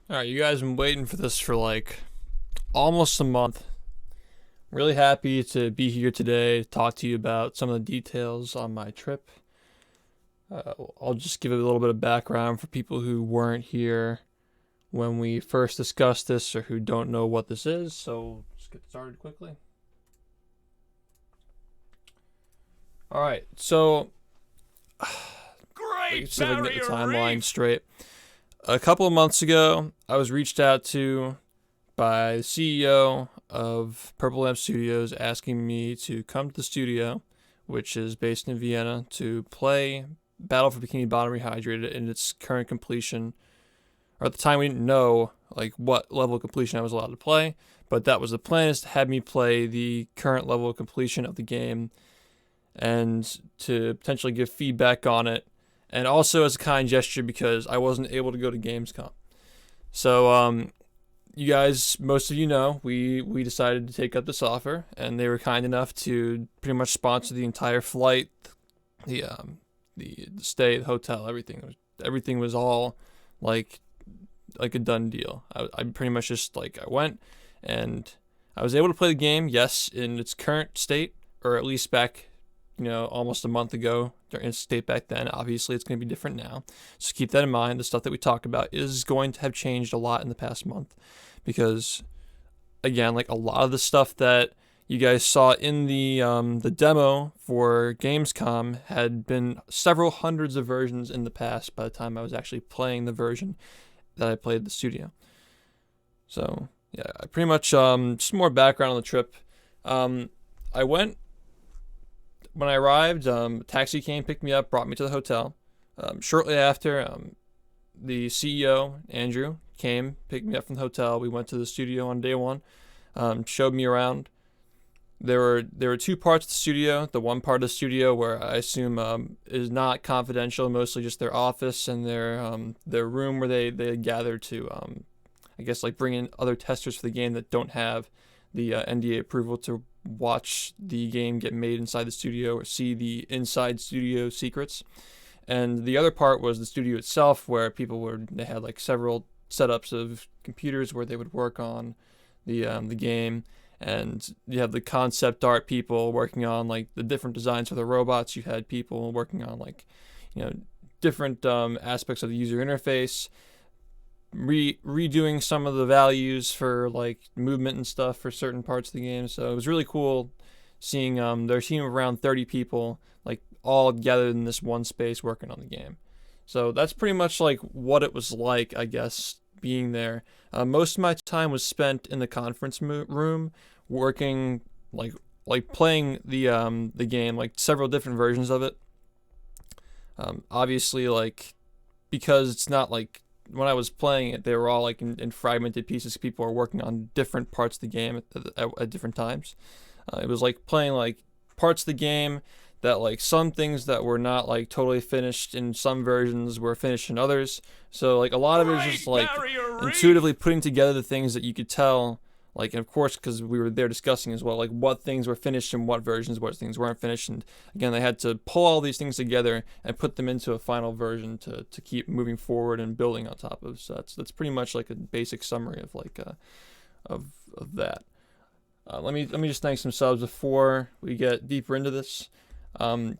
Alright, you guys have been waiting for this for like almost a month. Really happy to be here today to talk to you about some of the details on my trip. I'll just give a little bit of background for people who weren't here when we first discussed this or who don't know what this is. So let's get started quickly. Alright, so Great see if I can get the Barrier timeline Reef! straight. A couple of months ago, I was reached out to by the CEO of Purple Lamp Studios asking me to come to the studio, which is based in Vienna, to play Battle for Bikini Bottom Rehydrated in its current completion. Or at the time, we didn't know like what level of completion I was allowed to play, but that was the plan, is to have me play the current level of completion of the game and to potentially give feedback on it, and also as a kind gesture because I wasn't able to go to Gamescom. So, you guys, most of you know, we decided to take up this offer, and they were kind enough to pretty much sponsor the entire flight, the stay, the hotel, everything was all like a done deal. I pretty much just I went, and I was able to play the game, yes, in its current state, or at least back, almost a month ago, during its state back then. Obviously, it's going to be different now. So keep that in mind. The stuff that we talk about is going to have changed a lot in the past month, because, again, like a lot of the stuff that you guys saw in the demo for Gamescom had been several hundreds of versions in the past by the time I was actually playing the version that I played at the studio. So, yeah, I pretty much, just more background on the trip. I went, when I arrived, a taxi came, picked me up, brought me to the hotel. Shortly after, the CEO, Andrew, came, picked me up from the hotel. We went to the studio on day one, showed me around. There were two parts of the studio. The one part of the studio where I assume is not confidential, mostly just their office and their room where they gather to, I guess, like bring in other testers for the game that don't have the NDA approval to watch the game get made inside the studio or see the inside studio secrets. And the other part was the studio itself, where they had like several setups of computers where they would work on the game. And you have the concept art people working on like the different designs for the robots. You had people working on different aspects of the user interface, redoing some of the values for like movement and stuff for certain parts of the game. So it was really cool seeing their team of around 30 people like all gathered in this one space working on the game. So that's pretty much like what it was like, I guess, being there. Most of my time was spent in the conference room working like playing the game, like several different versions of it. Obviously, like, because it's not like when I was playing it, they were all like in fragmented pieces. People are working on different parts of the game at different times. It was like playing like parts of the game that like some things that were not like totally finished in some versions were finished in others. So like a lot of it was just like intuitively putting together the things that you could tell. Like, and of course, because we were there discussing as well, like what things were finished in what versions, what things weren't finished. And again, they had to pull all these things together and put them into a final version to keep moving forward and building on top of. So that's pretty much like a basic summary of like of that. Let me just thank some subs before we get deeper into this.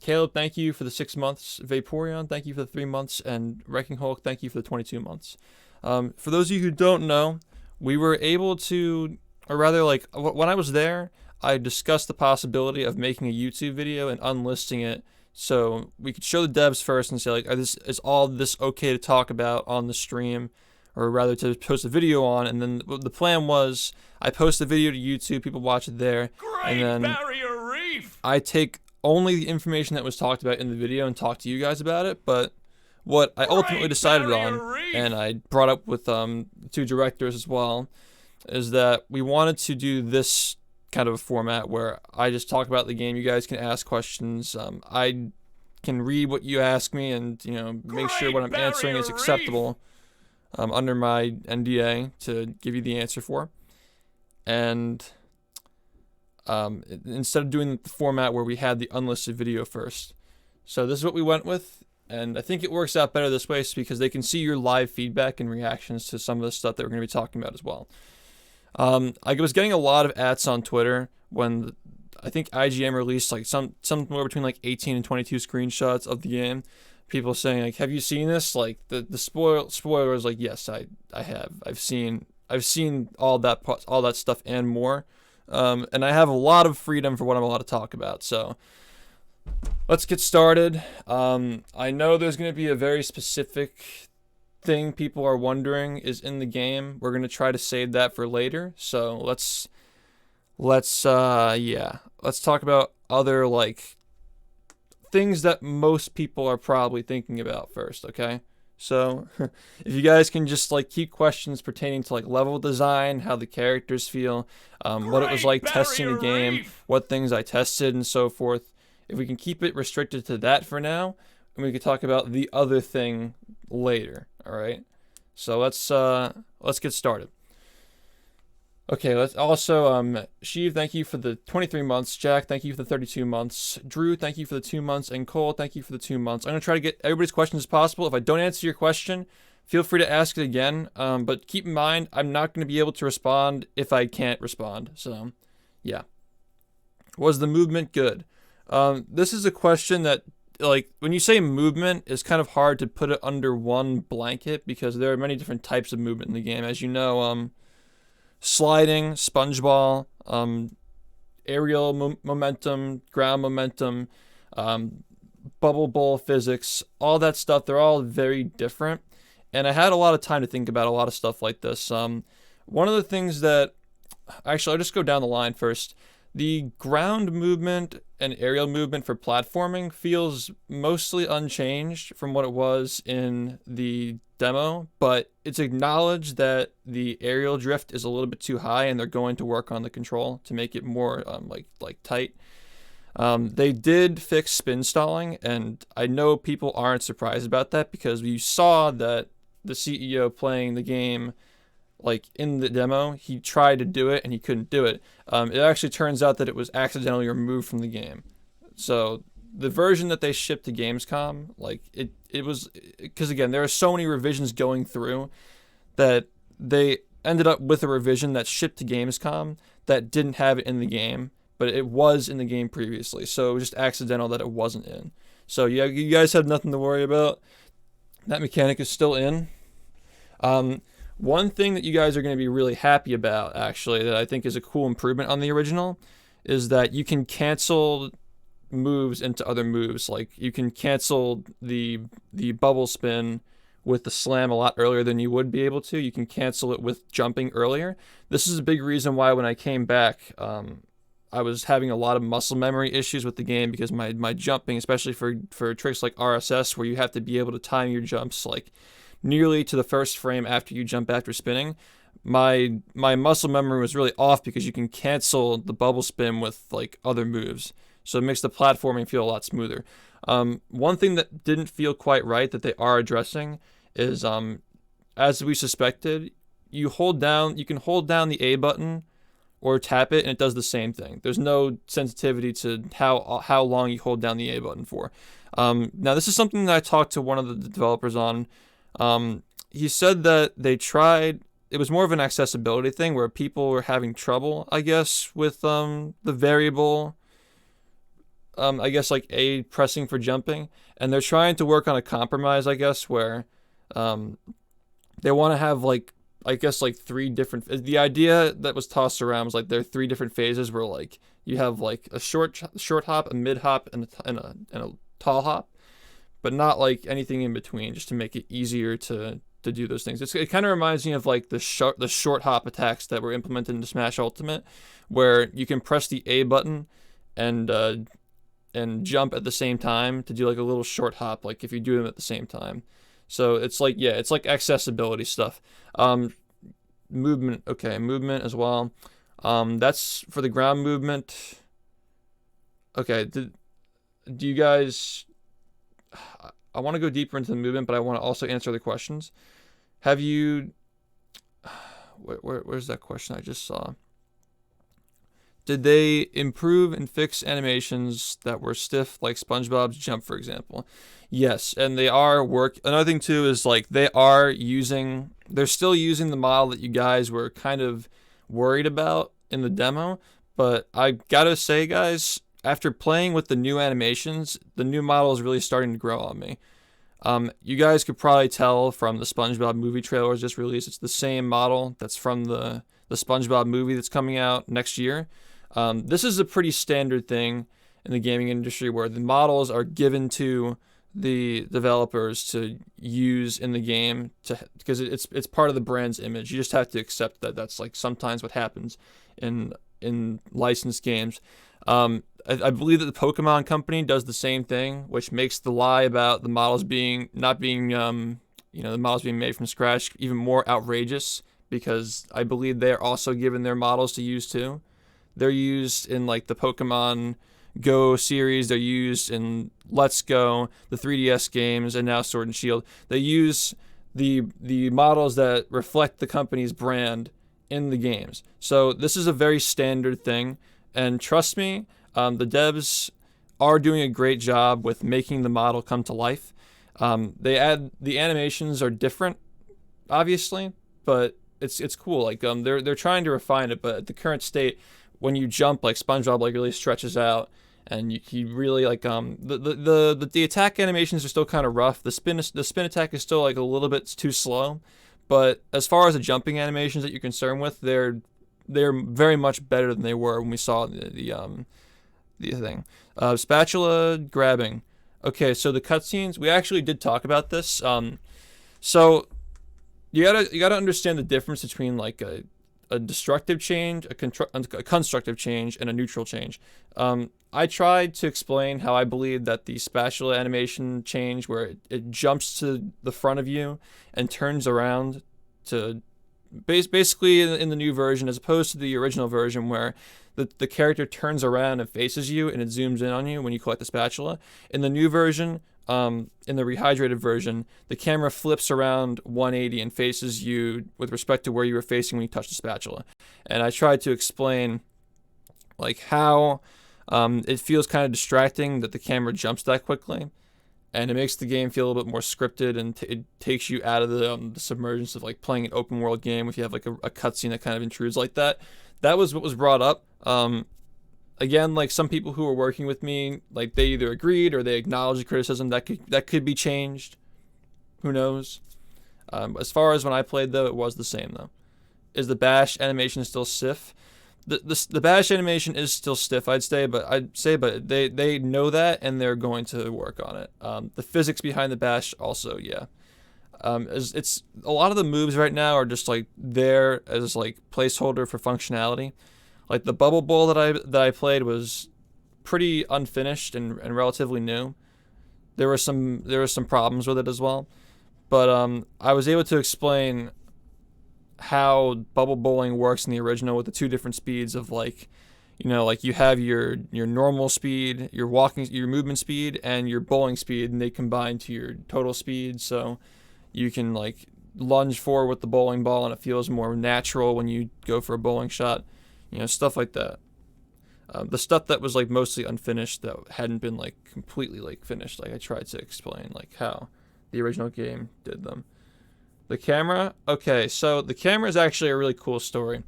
Caleb, thank you for the 6 months. Vaporeon, thank you for the 3 months. And Wrecking Hulk, thank you for the 22 months. For those of you who don't know, we were able to, or rather, like, when I was there, I discussed the possibility of making a YouTube video and unlisting it so we could show the devs first and say, like, is all this okay to talk about on the stream, or rather to post a video on. And then the plan was I post the video to YouTube, people watch it there, and then Barrier Reef! I take only the information that was talked about in the video and talk to you guys about it. But what I ultimately decided on, and I brought up with two directors as well, is that we wanted to do this kind of a format where I just talk about the game. You guys can ask questions. I can read what you ask me and make sure what I'm answering is acceptable under my NDA to give you the answer for. And instead of doing the format where we had the unlisted video first. So this is what we went with. And I think it works out better this way because they can see your live feedback and reactions to some of the stuff that we're going to be talking about as well. I was getting a lot of ads on Twitter when I think IGM released like somewhere between like 18 and 22 screenshots of the game. People saying like, "Have you seen this?" Like the spoiler was like, "Yes, I have. I've seen all that stuff and more." And I have a lot of freedom for what I'm allowed to talk about. So let's get started. I know there's going to be a very specific thing people are wondering is in the game. We're going to try to save that for later. So let's talk about other like things that most people are probably thinking about first, okay? So if you guys can just like keep questions pertaining to like level design, how the characters feel, what it was like testing the game, what things I tested and so forth. If we can keep it restricted to that for now, and we can talk about the other thing later, all right? So let's get started. Okay, let's also, Sheev, thank you for the 23 months. Jack, thank you for the 32 months. Drew, thank you for the 2 months. And Cole, thank you for the 2 months. I'm going to try to get everybody's questions as possible. If I don't answer your question, feel free to ask it again. But keep in mind, I'm not going to be able to respond if I can't respond. So, yeah. Was the movement good? This is a question that, like, when you say movement, it's kind of hard to put it under one blanket because there are many different types of movement in the game. As you know, sliding, SpongeBob, aerial momentum, ground momentum, bubble bowl physics, all that stuff, they're all very different. And I had a lot of time to think about a lot of stuff like this. One of the things that, actually, I'll just go down the line first. The ground movement and aerial movement for platforming feels mostly unchanged from what it was in the demo, but it's acknowledged that the aerial drift is a little bit too high, and they're going to work on the control to make it more like tight. They did fix spin stalling, and I know people aren't surprised about that because we saw that the CEO playing the game, like in the demo, he tried to do it and he couldn't do it. It actually turns out that it was accidentally removed from the game. So the version that they shipped to Gamescom, like it was, because again, there are so many revisions going through that they ended up with a revision that shipped to Gamescom that didn't have it in the game, but it was in the game previously. So it was just accidental that it wasn't in. So yeah, you guys have nothing to worry about. That mechanic is still in. One thing that you guys are going to be really happy about, actually, that I think is a cool improvement on the original, is that you can cancel moves into other moves. Like, you can cancel the bubble spin with the slam a lot earlier than you would be able to. You can cancel it with jumping earlier. This is a big reason why when I came back, I was having a lot of muscle memory issues with the game because my jumping, especially for tricks like RSS, where you have to be able to time your jumps, like, nearly to the first frame after you jump after spinning, my muscle memory was really off because you can cancel the bubble spin with like other moves, so it makes the platforming feel a lot smoother. One thing that didn't feel quite right that they are addressing is, as we suspected, you can hold down the A button or tap it and it does the same thing. There's no sensitivity to how long you hold down the A button for. Now this is something that I talked to one of the developers on. He said that they tried, it was more of an accessibility thing where people were having trouble, I guess, with the variable, I guess, like A pressing for jumping, and they're trying to work on a compromise, I guess, where they want to have, like, I guess, like 3 different, the idea that was tossed around was like there are 3 different phases where like you have like a short hop, a mid hop, and a tall hop, but not like anything in between, just to make it easier to do those things. It kind of reminds me of like the short hop attacks that were implemented into Smash Ultimate, where you can press the A button and jump at the same time to do like a little short hop, like if you do them at the same time. So it's like, yeah, it's like accessibility stuff. Movement, okay, movement as well. That's for the ground movement. Okay, do you guys, I want to go deeper into the movement, but I want to also answer the questions. Have you, where's that question I just saw? Did they improve and fix animations that were stiff, like SpongeBob's jump, for example? Yes, and they are Another thing too is like they're still using the model that you guys were kind of worried about in the demo. But I gotta say, guys, after playing with the new animations, the new model is really starting to grow on me. You guys could probably tell from the SpongeBob movie trailers just released. It's the same model that's from the SpongeBob movie that's coming out next year. This is a pretty standard thing in the gaming industry where the models are given to the developers to use in the game because it's part of the brand's image. You just have to accept that that's like sometimes what happens in licensed games. I believe that the Pokemon company does the same thing, which makes the lie about the models the models being made from scratch even more outrageous, because I believe they're also given their models to use too. They're used in like the Pokemon Go series, they're used in Let's Go, the 3DS games, and now Sword and Shield. They use the models that reflect the company's brand in the games. So this is a very standard thing, and trust me, the devs are doing a great job with making the model come to life. The animations are different, obviously, but it's cool. Like they're trying to refine it, but at the current state, when you jump, like SpongeBob like really stretches out, and he really like the attack animations are still kind of rough. The spin attack is still like a little bit too slow, but as far as the jumping animations that you're concerned with, they're very much better than they were when we saw the thing. Spatula grabbing. Okay, so the cutscenes, we actually did talk about this. So you gotta understand the difference between like a destructive change, a constructive change, and a neutral change. I tried to explain how I believe that the spatula animation change, where it jumps to the front of you and turns around to basically in the new version, as opposed to the original version where the character turns around and faces you and it zooms in on you when you collect the spatula. In the new version, in the rehydrated version, the camera flips around 180 and faces you with respect to where you were facing when you touched the spatula. And I tried to explain like how it feels kind of distracting that the camera jumps that quickly, and it makes the game feel a little bit more scripted, and it takes you out of the submergence of like playing an open world game if you have like a cutscene that kind of intrudes like that. That was what was brought up. Again, like some people who were working with me, like they either agreed or they acknowledged the criticism that could be changed. Who knows? As far as when I played though, it was the same though. Is the bash animation still stiff? The bash animation is still stiff, I'd say, but they know that and they're going to work on it. The physics behind the bash also, yeah. It's a lot of the moves right now are just like there as like placeholder for functionality. Like the bubble bowl that I played was pretty unfinished and relatively new. There were some problems with it as well, but I was able to explain how bubble bowling works in the original with the two different speeds of like, like you have your normal speed, your movement speed, and your bowling speed, and they combine to your total speed. So you can like lunge forward with the bowling ball, and it feels more natural when you go for a bowling shot. Stuff like that. The stuff that was like mostly unfinished, that hadn't been like completely like finished, like I tried to explain like how the original game did them. The camera, okay, so the camera is actually a really cool story.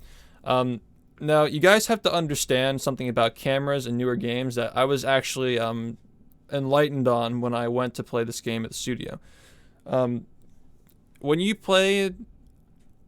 Now you guys have to understand something about cameras in newer games that I was actually enlightened on when I went to play this game at the studio. When you play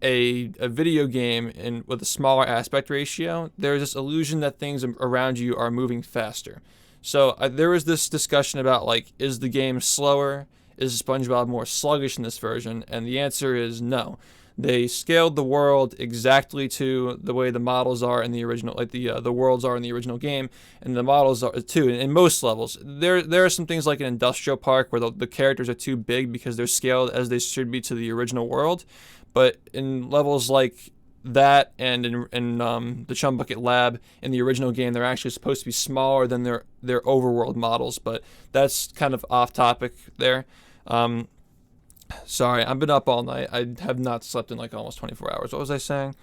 a video game with a smaller aspect ratio, there's this illusion that things around you are moving faster. So there was this discussion about like, is the game slower? Is SpongeBob more sluggish in this version? And the answer is no. They scaled the world exactly to the way the models are in the original, like the worlds are in the original game, and the models are too. In most levels, there are some things like an industrial park where the characters are too big because they're scaled as they should be to the original world. But in levels like that and in the Chum Bucket Lab in the original game, they're actually supposed to be smaller than their overworld models. But that's kind of off topic there. Sorry, I've been up all night. I have not slept in like almost 24 hours. What was I saying?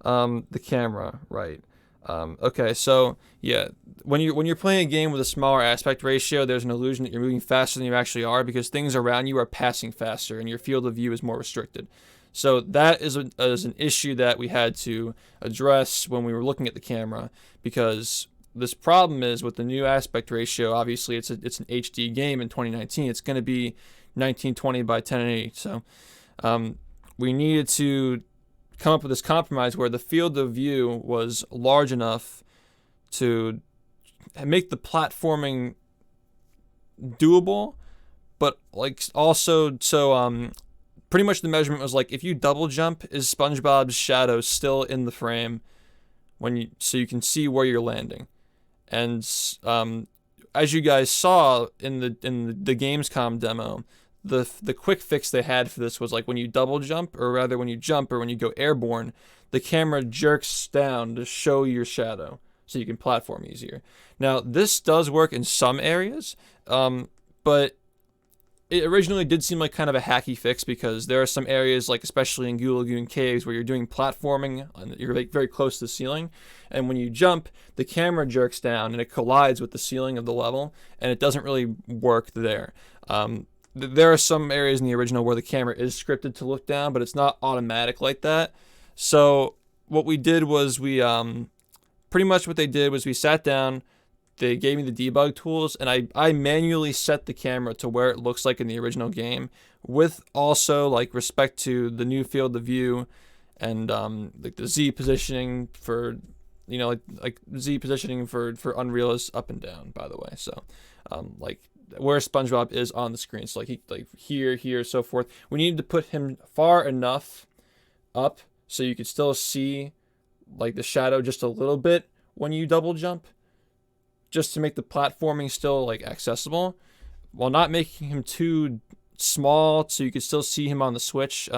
The camera, right. Okay, so yeah, when you're playing a game with a smaller aspect ratio, there's an illusion that you're moving faster than you actually are because things around you are passing faster and your field of view is more restricted. So that is an issue that we had to address when we were looking at the camera, because this problem is with the new aspect ratio. Obviously, it's an HD game in 2019. It's going to be 1920 by 1080. So we needed to come up with this compromise where the field of view was large enough to make the platforming doable, but like also so pretty much the measurement was like if you double jump, is SpongeBob's shadow still in the frame so you can see where you're landing. And as you guys saw in the Gamescom demo, the quick fix they had for this was like when you double jump, or rather when you jump or when you go airborne, the camera jerks down to show your shadow so you can platform easier. Now this does work in some areas, but it originally did seem like kind of a hacky fix because there are some areas, like especially in Goo Lagoon Caves, where you're doing platforming, you're like very close to the ceiling, and when you jump, the camera jerks down and it collides with the ceiling of the level, and it doesn't really work there. There are some areas in the original where the camera is scripted to look down, but it's not automatic like that. So what we did was we pretty much what they did was we sat down. They gave me the debug tools, and I manually set the camera to where it looks like in the original game, with also like respect to the new field of view and like the Z positioning for, like Z positioning for Unreal is up and down, by the way. So like where SpongeBob is on the screen, so like here, so forth. We needed to put him far enough up so you could still see like the shadow just a little bit when you double jump, just to make the platforming still like accessible, while not making him too small so you could still see him on the Switch.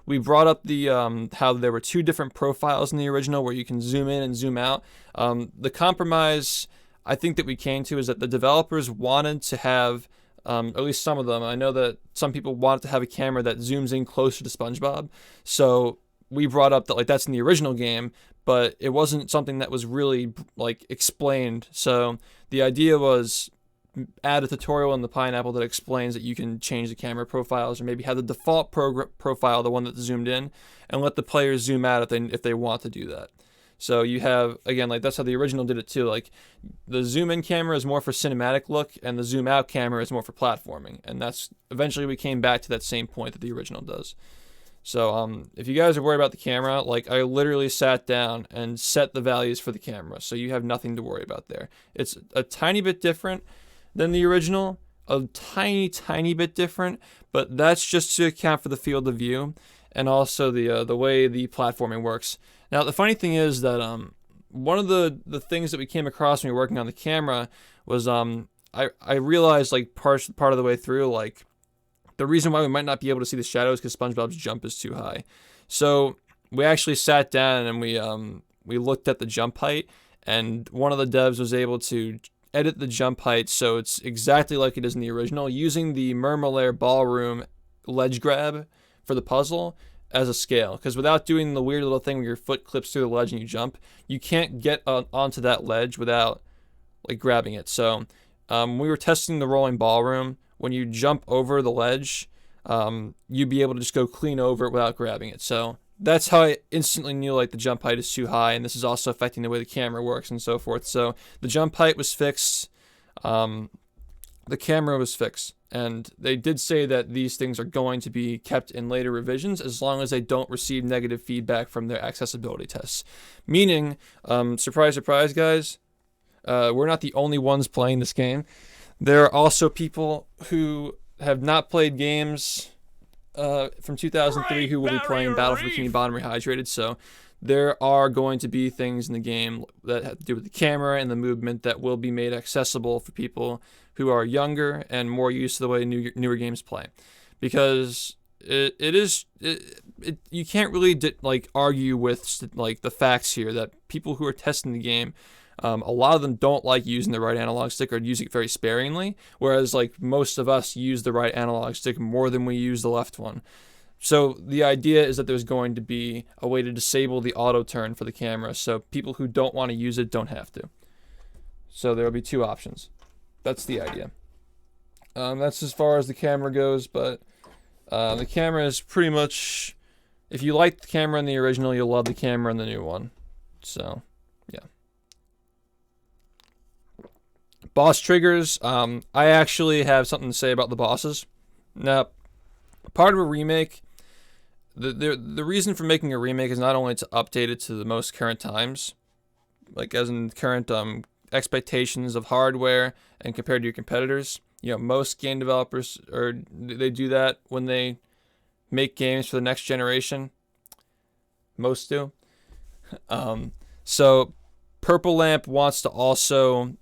We brought up the how there were two different profiles in the original where you can zoom in and zoom out. The compromise I think that we came to is that the developers wanted to have, at least some of them, I know that some people wanted to have a camera that zooms in closer to SpongeBob. So we brought up that like that's in the original game, but it wasn't something that was really like explained. So the idea was add a tutorial in the Pineapple that explains that you can change the camera profiles, or maybe have the default profile, the one that's zoomed in, and let the players zoom out if they want to do that. So you have, again, like that's how the original did it too. Like the zoom in camera is more for cinematic look, and the zoom out camera is more for platforming. And that's eventually we came back to that same point that the original does. So if you guys are worried about the camera, like I literally sat down and set the values for the camera, so you have nothing to worry about there. It's a tiny bit different than the original, a tiny bit different, but that's just to account for the field of view and also the way the platforming works. Now the funny thing is that one of the things that we came across when we were working on the camera was I realized like part of the way through, like the reason why we might not be able to see the shadows because SpongeBob's jump is too high. So we actually sat down and we looked at the jump height, and one of the devs was able to edit the jump height so it's exactly like it is in the original, using the Mermalair Ballroom ledge grab for the puzzle as a scale. Because without doing the weird little thing where your foot clips through the ledge and you jump, you can't get onto that ledge without like grabbing it. So we were testing the rolling ballroom. When you jump over the ledge, you'd be able to just go clean over it without grabbing it. So that's how I instantly knew like the jump height is too high, and this is also affecting the way the camera works and so forth. So the jump height was fixed, the camera was fixed, and they did say that these things are going to be kept in later revisions as long as they don't receive negative feedback from their accessibility tests. Meaning, surprise, surprise, guys, we're not the only ones playing this game. There are also people who have not played games from 2003 who will be playing Battle for Bikini Bottom Rehydrated. So there are going to be things in the game that have to do with the camera and the movement that will be made accessible for people who are younger and more used to the way newer games play. Because you can't really like argue with like the facts here that people who are testing the game, a lot of them don't like using the right analog stick or use it very sparingly, whereas like most of us use the right analog stick more than we use the left one. So the idea is that there's going to be a way to disable the auto turn for the camera, so people who don't want to use it don't have to. So there will be 2 options. That's the idea. That's as far as the camera goes, but the camera is pretty much, if you like the camera in the original, you'll love the camera in the new one. So, yeah. Boss triggers. I actually have something to say about the bosses. Now, part of a remake, the reason for making a remake is not only to update it to the most current times, like as in current expectations of hardware and compared to your competitors. You know, most game developers, they do that when they make games for the next generation. Most do. So Purple Lamp wants to also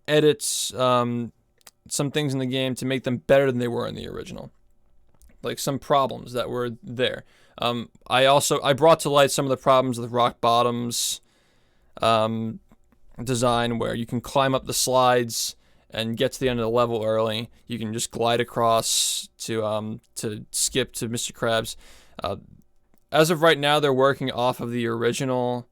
edit some things in the game to make them better than they were in the original. Like some problems that were there. I brought to light some of the problems with Rock Bottom's design, where you can climb up the slides and get to the end of the level early. You can just glide across to skip to Mr. Krabs. As of right now, they're working off of the original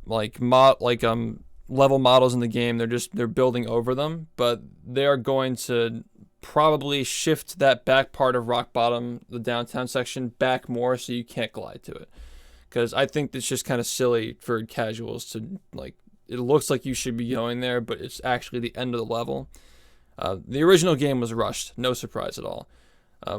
level models in the game. They're building over them, but they are going to probably shift that back part of Rock Bottom, the downtown section, back more so you can't glide to it. Because I think it's just kind of silly for casuals to it looks like you should be going there, but it's actually the end of the level. The original game was rushed, no surprise at all.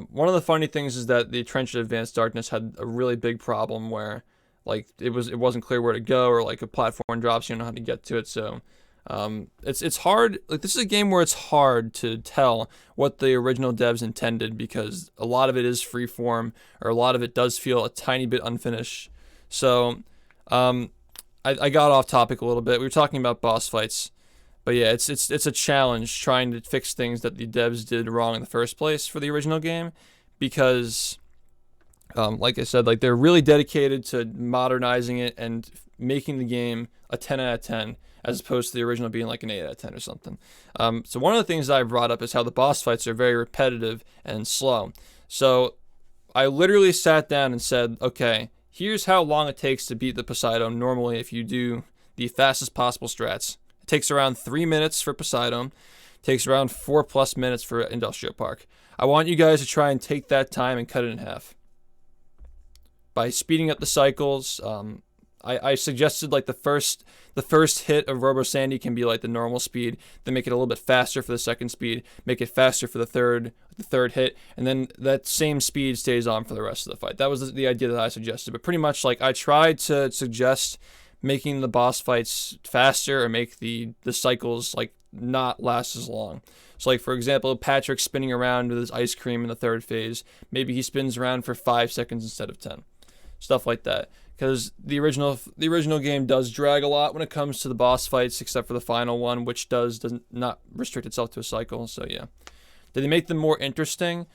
One of the funny things is that the Trench of Advanced Darkness had a really big problem where it wasn't clear where to go, or a platform drops, you don't know how to get to it. So it's hard. This is a game where it's hard to tell what the original devs intended, because a lot of it is freeform, or a lot of it does feel a tiny bit unfinished. So I got off topic a little bit. We were talking about boss fights, but yeah, it's a challenge trying to fix things that the devs did wrong in the first place for the original game, because like I said, they're really dedicated to modernizing it and making the game a 10 out of 10, as opposed to the original being an 8 out of 10 or something. So one of the things that I brought up is how the boss fights are very repetitive and slow. So I literally sat down and said, okay, here's how long it takes to beat the Poseidon normally if you do the fastest possible strats. It takes around 3 minutes for Poseidon. It takes around 4+ minutes for Industrial Park. I want you guys to try and take that time and cut it in half. By speeding up the cycles, I suggested the first hit of Robo Sandy can be the normal speed, then make it a little bit faster for the second speed, make it faster for the third hit, and then that same speed stays on for the rest of the fight. That was the idea that I suggested. But pretty much I tried to suggest making the boss fights faster, or make the cycles not last as long. So for example, Patrick spinning around with his ice cream in the third phase, maybe he spins around for 5 seconds instead of 10. Stuff like that. Because the original game does drag a lot when it comes to the boss fights, except for the final one, which does not restrict itself to a cycle. So yeah, did they make them more interesting?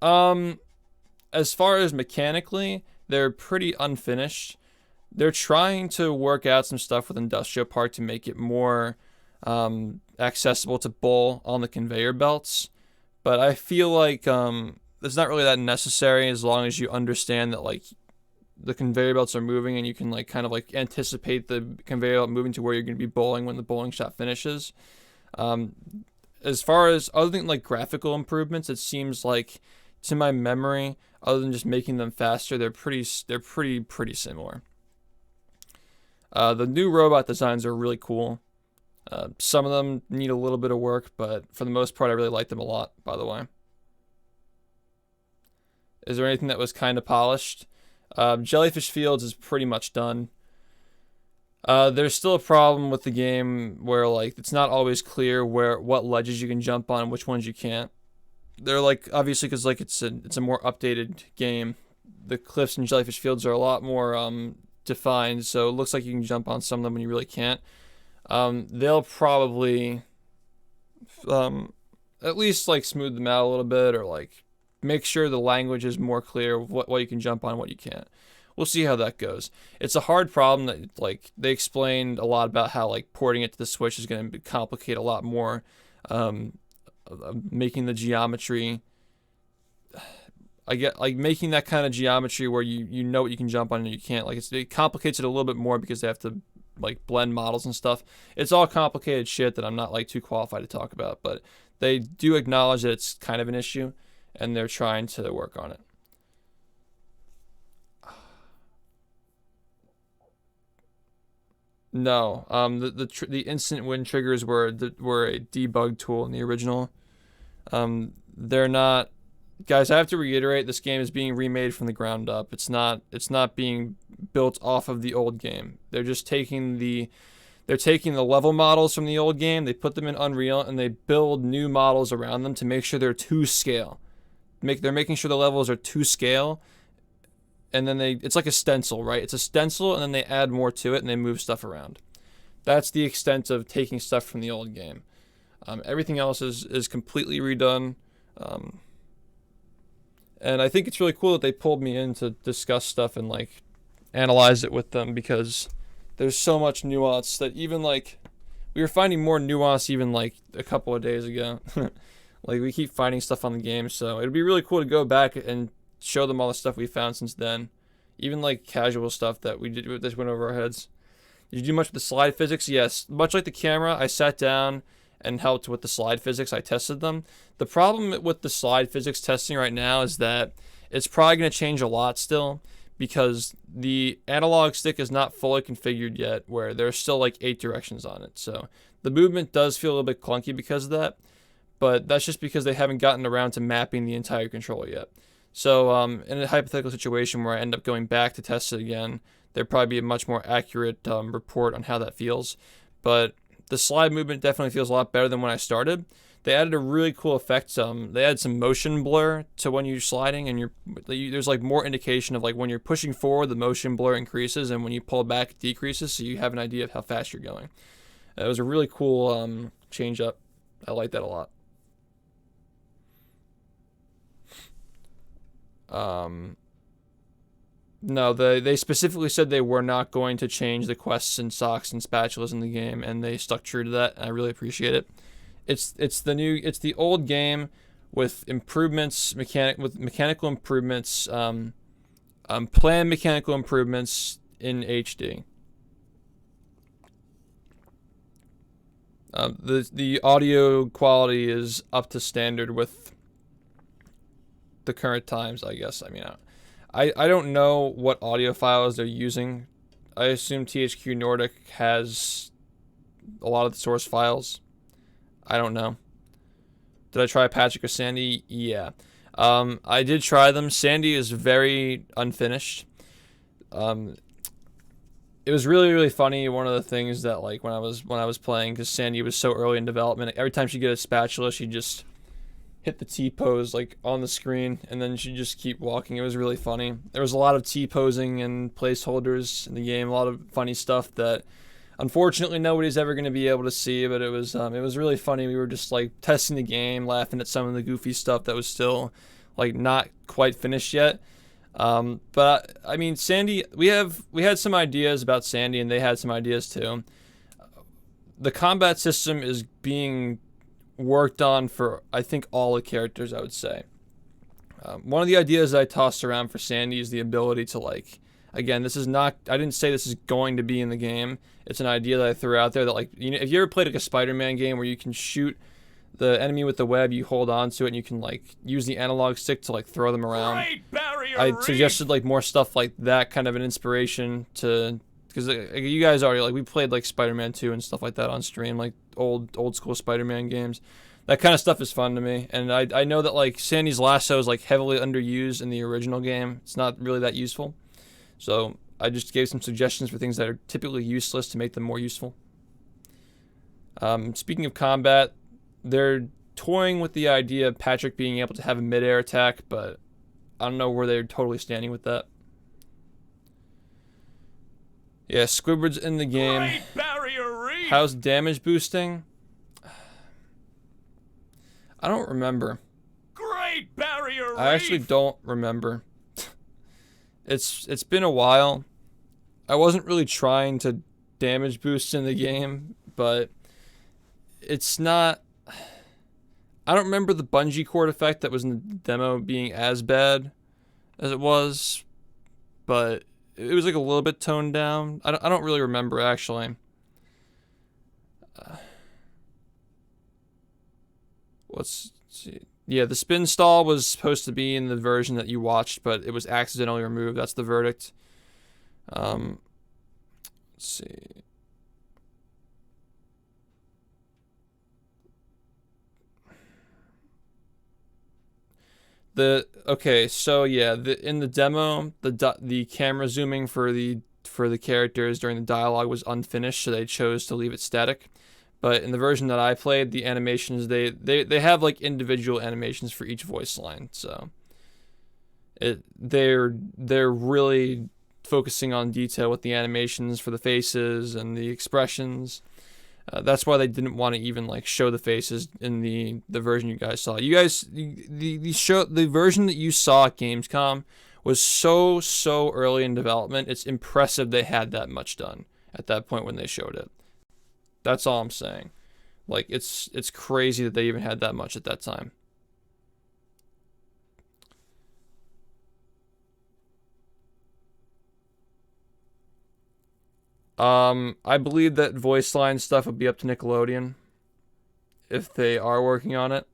As far as mechanically, they're pretty unfinished. They're trying to work out some stuff with Industrial Park to make it more accessible to bowl on the conveyor belts, but I feel it's not really that necessary, as long as you understand that the conveyor belts are moving, and you can anticipate the conveyor belt moving to where you're going to be bowling when the bowling shot finishes. As far as other than graphical improvements, it seems to my memory, other than just making them faster, they're pretty similar. The new robot designs are really cool. Some of them need a little bit of work, but for the most part, I really like them a lot, by the way. Is there anything that was kind of polished? Jellyfish Fields is pretty much done. There's still a problem with the game where it's not always clear what ledges you can jump on and which ones you can't. They're obviously, because it's a more updated game. The cliffs in Jellyfish Fields are a lot more defined, so it looks like you can jump on some of them when you really can't. They'll probably at least smooth them out a little bit, or make sure the language is more clear of what you can jump on, what you can't. We'll see how that goes. It's a hard problem that they explained a lot about how porting it to the Switch is going to complicate a lot more, making the geometry. I get like making that kind of geometry where you know what you can jump on and you can't. Like it complicates it a little bit more because they have to like blend models and stuff. It's all complicated shit that I'm not like too qualified to talk about, but they do acknowledge that it's kind of an issue and they're trying to work on it. No, the instant win triggers were a debug tool in the original. They're not, guys. I have to reiterate, this game is being remade from the ground up. It's not being built off of the old game. They're just taking the level models from the old game. They put them in Unreal and they build new models around them to make sure they're to scale. They're making sure the levels are to scale. And then it's like a stencil, right? It's a stencil, and then they add more to it, and they move stuff around. That's the extent of taking stuff from the old game. Everything else is completely redone. And I think it's really cool that they pulled me in to discuss stuff and, like, analyze it with them, because there's so much nuance that even, like, we were finding more nuance even, like, a couple of days ago. Like, we keep finding stuff on the game, so it'd be really cool to go back and show them all the stuff we found since then. Even like casual stuff that we did this went over our heads. Did you do much with the slide physics? Yes. Much like the camera, I sat down and helped with the slide physics. I tested them. The problem with the slide physics testing right now is that it's probably going to change a lot still, because the analog stick is not fully configured yet, where there's still like 8 directions on it. So the movement does feel a little bit clunky because of that, but that's just because they haven't gotten around to mapping the entire controller yet. So in a hypothetical situation where I end up going back to test it again, there'd probably be a much more accurate report on how that feels. But the slide movement definitely feels a lot better than when I started. They added a really cool effect. They added some motion blur to when you're sliding, and there's like more indication of like when you're pushing forward, the motion blur increases, and when you pull back, it decreases, so you have an idea of how fast you're going. It was a really cool change up. I like that a lot. No, they specifically said they were not going to change the quests and socks and spatulas in the game, and they stuck true to that, and I really appreciate it. It's the old game with improvements, mechanical improvements, planned mechanical improvements in HD. The audio quality is up to standard with the current times, I guess. I mean, I don't know what audio files they're using. I assume THQ Nordic has a lot of the source files. I don't know. Did I try Patrick or Sandy? Yeah. I did try them. Sandy is very unfinished. It was really, really funny. One of the things that, like, when I was playing, because Sandy was so early in development, every time she'd get a spatula, she'd just hit the T-pose like on the screen, and then she'd just keep walking. It was really funny. There was a lot of T-posing and placeholders in the game, a lot of funny stuff that unfortunately nobody's ever going to be able to see, but it was really funny. We were just like testing the game, laughing at some of the goofy stuff that was still like not quite finished yet. But I mean, Sandy, we had some ideas about Sandy, and they had some ideas too. The combat system is being worked on for, I think, all the characters, I would say. One of the ideas I tossed around for Sandy is the ability to, like, again, this is not, I didn't say this is going to be in the game. It's an idea that I threw out there that, like, you know, if you ever played like a Spider-Man game where you can shoot the enemy with the web, you hold on to it, and you can, like, use the analog stick to, like, throw them around. I suggested, like, more stuff like that, kind of an inspiration to, because you guys already, like, we played, like, Spider-Man 2 and stuff like that on stream, like, old school Spider-Man games. That kind of stuff is fun to me, and I know that, like, Sandy's lasso is, like, heavily underused in the original game. It's not really that useful, so I just gave some suggestions for things that are typically useless to make them more useful. Speaking of combat, they're toying with the idea of Patrick being able to have a mid-air attack, but I don't know where they're totally standing with that. Yeah, Squidward's in the game. Great Barrier Reef! How's damage boosting? I don't remember. Great Barrier Reef! I actually don't remember. It's been a while. I wasn't really trying to damage boost in the game, but it's not... I don't remember the bungee cord effect that was in the demo being as bad as it was, but it was like a little bit toned down. I don't really remember actually. Let's see. Yeah, the spin stall was supposed to be in the version that you watched, but it was accidentally removed. That's the verdict. Let's see. Okay, so yeah, in the demo, the camera zooming for the characters during the dialogue was unfinished, so they chose to leave it static. But in the version that I played, the animations they have like individual animations for each voice line, so they're really focusing on detail with the animations for the faces and the expressions. That's why they didn't want to even like show the faces in the version you guys saw. You guys, the version that you saw at Gamescom was so early in development. It's impressive they had that much done at that point when they showed it. That's all I'm saying. Like it's crazy that they even had that much at that time. I believe that voice line stuff would be up to Nickelodeon if they are working on it.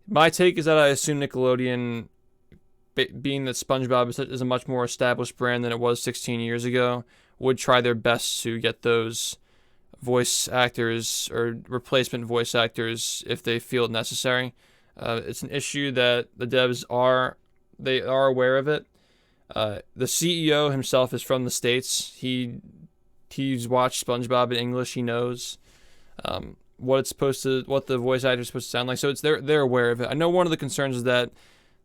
My take is that I assume Nickelodeon, being that SpongeBob is a much more established brand than it was 16 years ago, would try their best to get those voice actors or replacement voice actors if they feel it necessary. It's an issue that the devs are aware of it. The CEO himself is from the States. He's watched SpongeBob in English. He knows what the voice actor is supposed to sound like. So they're aware of it. I know one of the concerns is that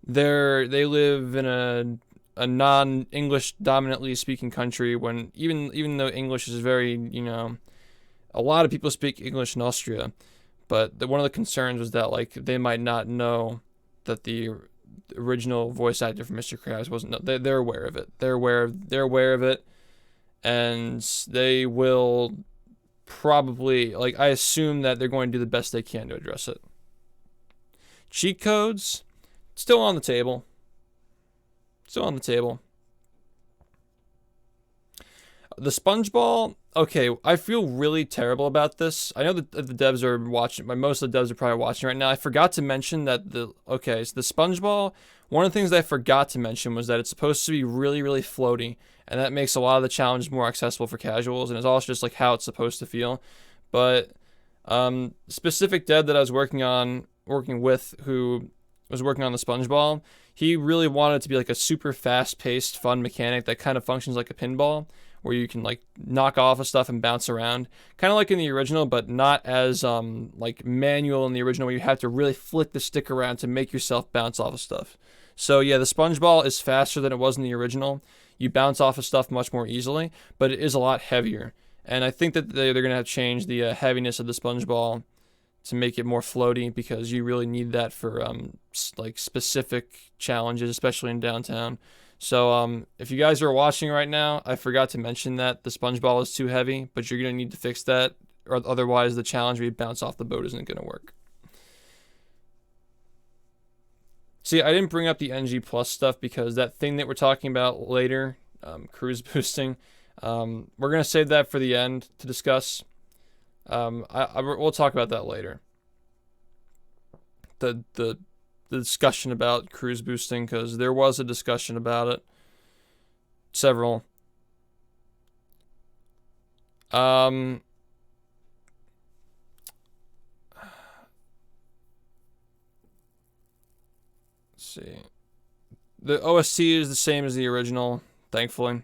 they live in a non-English dominantly speaking country, when even though English is very, a lot of people speak English in Austria, but one of the concerns was that like they might not know that the original voice actor for Mr. Krabs wasn't. They're aware of it. They're aware of it. And they will probably, like, I assume that they're going to do the best they can to address it. Cheat codes, still on the table. Still on the table. The SpongeBob, okay, I feel really terrible about this. I know that the devs are watching, most of the devs are probably watching right now. I forgot to mention that so the SpongeBob, one of the things that I forgot to mention was that it's supposed to be really, really floaty, and that makes a lot of the challenges more accessible for casuals, and it's also just like how it's supposed to feel. But specific dev that I was working with, who was working on the SpongeBob, he really wanted it to be like a super fast-paced, fun mechanic that kind of functions like a pinball, where you can like knock off of stuff and bounce around, kind of like in the original, but not as like manual in the original, where you have to really flick the stick around to make yourself bounce off of stuff. So yeah, the SpongeBob is faster than it was in the original. You bounce off of stuff much more easily, but it is a lot heavier. And I think that they're gonna have to change the heaviness of the SpongeBob to make it more floaty, because you really need that for like specific challenges, especially in downtown. So if you guys are watching right now, I forgot to mention that the SpongeBob is too heavy, but you're going to need to fix that, or otherwise the challenge where you bounce off the boat isn't going to work. See, I didn't bring up the NG Plus stuff because that thing that we're talking about later, cruise boosting, we're going to save that for the end to discuss. We'll talk about that later. The discussion about cruise boosting, because there was a discussion about it. Several. Let's see. The OST is the same as the original, thankfully.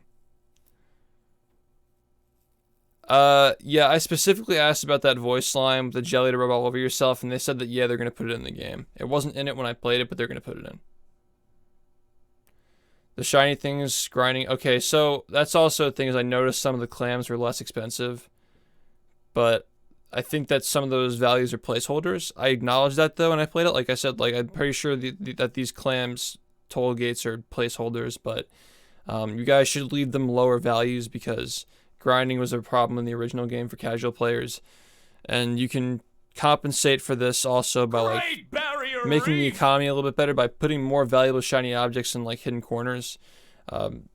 Yeah, I specifically asked about that voice slime with the jelly to rub all over yourself, and they said that, yeah, they're going to put it in the game. It wasn't in it when I played it, but they're going to put it in. The shiny things, grinding. Okay, so that's also a thing, is I noticed some of the clams were less expensive, but I think that some of those values are placeholders. I acknowledged that, though, when I played it. Like I said, like I'm pretty sure that these clams toll gates are placeholders, but you guys should leave them lower values, because grinding was a problem in the original game for casual players, and you can compensate for this also by like making the Reef! economy a little bit better by putting more valuable shiny objects in like hidden corners.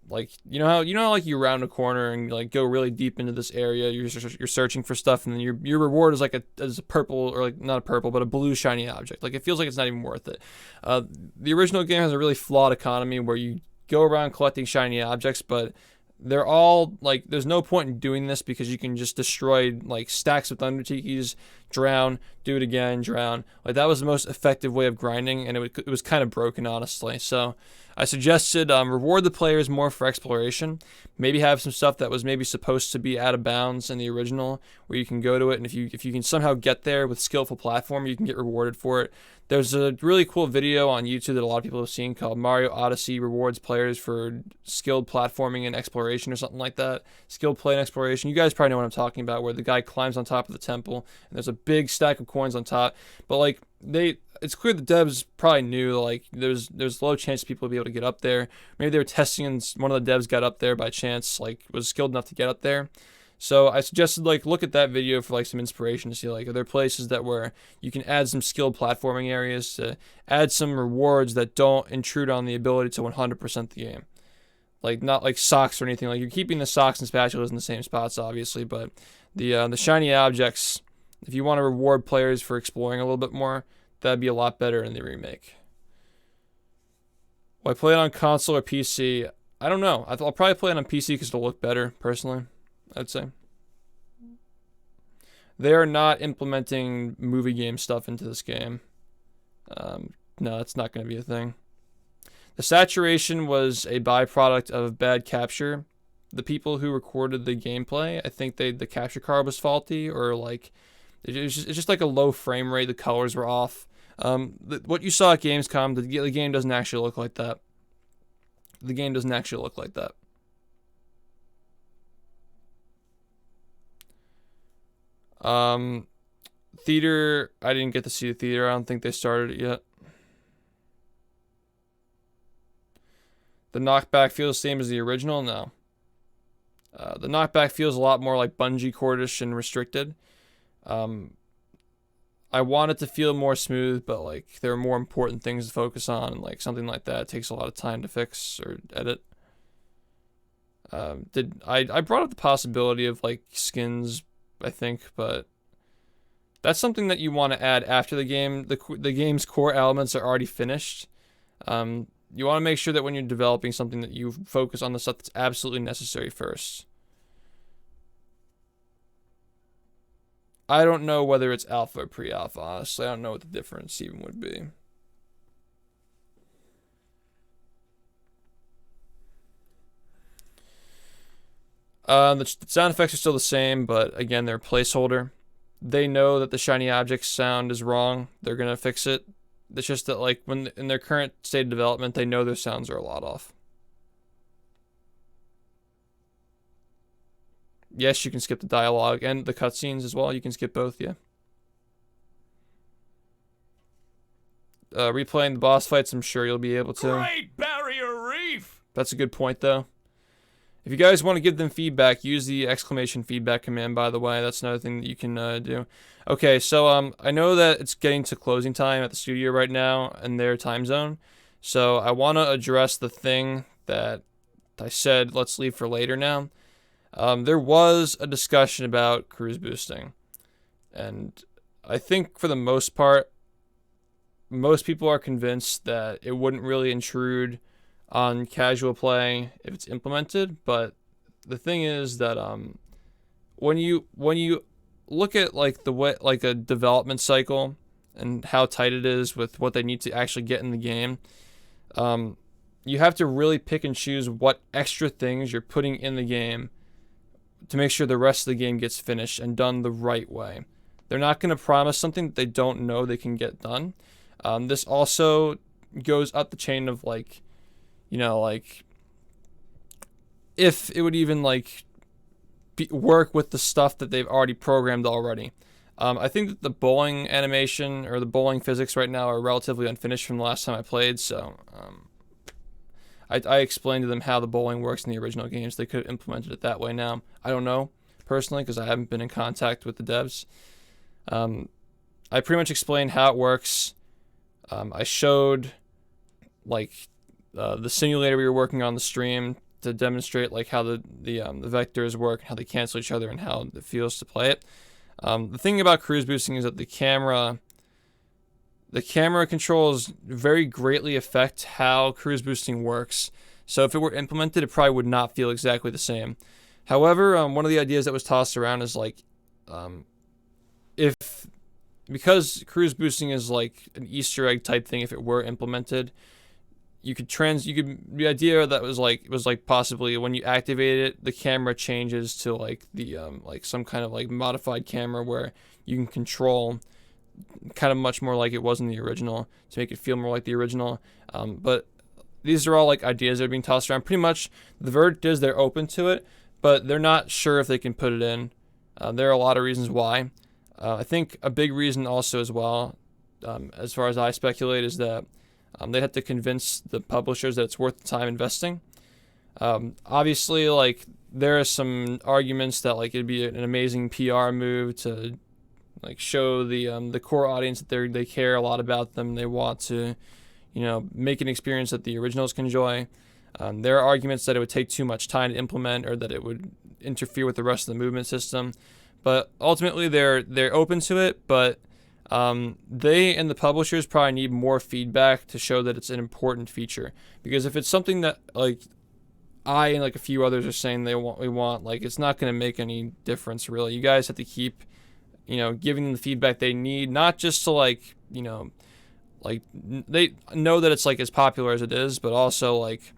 Like you know how like you round a corner and like go really deep into this area. You're searching for stuff, and then your reward is like a purple, or like not a purple but a blue shiny object. Like it feels like it's not even worth it. The original game has a really flawed economy where you go around collecting shiny objects, but they're all like, there's no point in doing this because you can just destroy like stacks of thunder tikis, drown, do it again, drown. Like that was the most effective way of grinding, and it was kind of broken, honestly. So I suggested reward the players more for exploration. Maybe have some stuff that was maybe supposed to be out of bounds in the original, where you can go to it, and if you can somehow get there with skillful platform, you can get rewarded for it. There's a really cool video on YouTube that a lot of people have seen called Mario Odyssey rewards players for skilled platforming and exploration, or something like that. Skilled play and exploration. You guys probably know what I'm talking about, where the guy climbs on top of the temple and there's a big stack of coins on top. But like it's clear the devs probably knew like there's low chance people would be able to get up there. Maybe they were testing and one of the devs got up there by chance, like was skilled enough to get up there. So I suggested like look at that video for like some inspiration to see like are there places that where you can add some skilled platforming areas to add some rewards that don't intrude on the ability to 100% the game. Like not like socks or anything. Like you're keeping the socks and spatulas in the same spots obviously, but the shiny objects, if you want to reward players for exploring a little bit more, that'd be a lot better in the remake. Will I play it on console or PC? I don't know. I'll probably play it on PC because it'll look better personally, I'd say. They are not implementing movie game stuff into this game. No, that's not going to be a thing. The saturation was a byproduct of bad capture. The people who recorded the gameplay, I think the capture card was faulty, or like it's just like a low frame rate. The colors were off. What you saw at Gamescom, the game doesn't actually look like that. The game doesn't actually look like that. Theater, I didn't get to see the theater. I don't think they started it yet. The knockback feels the same as the original? No. The knockback feels a lot more like bungee cordish and restricted. I want it to feel more smooth, but like there are more important things to focus on, and like something like that takes a lot of time to fix or edit. I brought up the possibility of like skins, I think, but that's something that you want to add after the game. The game's core elements are already finished. You want to make sure that when you're developing something that you focus on the stuff that's absolutely necessary first. I don't know whether it's alpha or pre-alpha, honestly. I don't know what the difference even would be. The sound effects are still the same, but again, they're a placeholder. They know that the shiny object sound is wrong. They're going to fix it. It's just that, like, when in their current state of development, they know their sounds are a lot off. Yes, you can skip the dialogue and the cutscenes as well. You can skip both, yeah. Replaying the boss fights, I'm sure you'll be able to. Great Barrier Reef! That's a good point, though. If you guys want to give them feedback, use the exclamation feedback command, by the way. That's another thing that you can do. Okay, so I know that it's getting to closing time at the studio right now in their time zone. So I want to address the thing that I said let's leave for later now. There was a discussion about cruise boosting. And I think for the most part, most people are convinced that it wouldn't really intrude on casual play if it's implemented, but the thing is that when you look at like the way like a development cycle and how tight it is with what they need to actually get in the game, you have to really pick and choose what extra things you're putting in the game to make sure the rest of the game gets finished and done the right way. They're not going to promise something that they don't know they can get done. This also goes up the chain of like, you know, like if it would even like work with the stuff that they've already programmed already. I think that the bowling animation or the bowling physics right now are relatively unfinished from the last time I played, so I explained to them how the bowling works in the original games. They could have implemented it that way now. I don't know, personally, because I haven't been in contact with the devs. I pretty much explained how it works. I showed like the simulator we were working on the stream to demonstrate like how the vectors work, how they cancel each other, and how it feels to play it. The thing about cruise boosting is that the camera controls very greatly affect how cruise boosting works. So if it were implemented, it probably would not feel exactly the same. However, one of the ideas that was tossed around is like, because cruise boosting is like an Easter egg type thing, if it were implemented, the idea that was like possibly when you activate it, the camera changes to like the like some kind of like modified camera where you can control kind of much more like it was in the original to make it feel more like the original. But these are all like ideas that are being tossed around. Pretty much the verdict is they're open to it, but they're not sure if they can put it in. There are a lot of reasons why. I think a big reason also as well, as far as I speculate, is that they'd have to convince the publishers that it's worth the time investing. Obviously, like there are some arguments that like it'd be an amazing PR move to like show the core audience that they care a lot about them. They want to, make an experience that the originals can enjoy. There are arguments that it would take too much time to implement or that it would interfere with the rest of the movement system. But ultimately, they're open to it. But they and the publishers probably need more feedback to show that it's an important feature. Because if it's something that like I and like a few others are saying we want, like it's not going to make any difference really. You guys have to keep, giving them the feedback they need, not just to like, like they know that it's like as popular as it is, but also like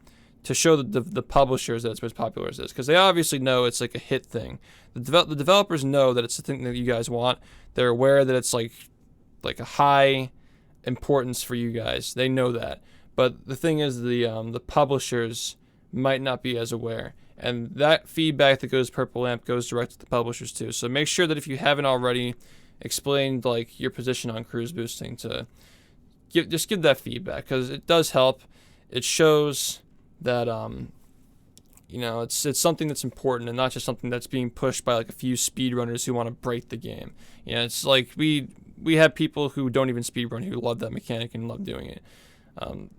to show the publishers that it's as popular as it is, because they obviously know it's like a hit thing. The developers know that it's the thing that you guys want. They're aware that it's like a high importance for you guys. They know that. But the thing is, the publishers might not be as aware, and that feedback that goes Purple Lamp goes direct to the publishers too. So make sure that if you haven't already explained like your position on cruise boosting, to give that feedback, because it does help. It shows that it's something that's important and not just something that's being pushed by like a few speedrunners who want to break the game. It's like we have people who don't even speedrun who love that mechanic and love doing it.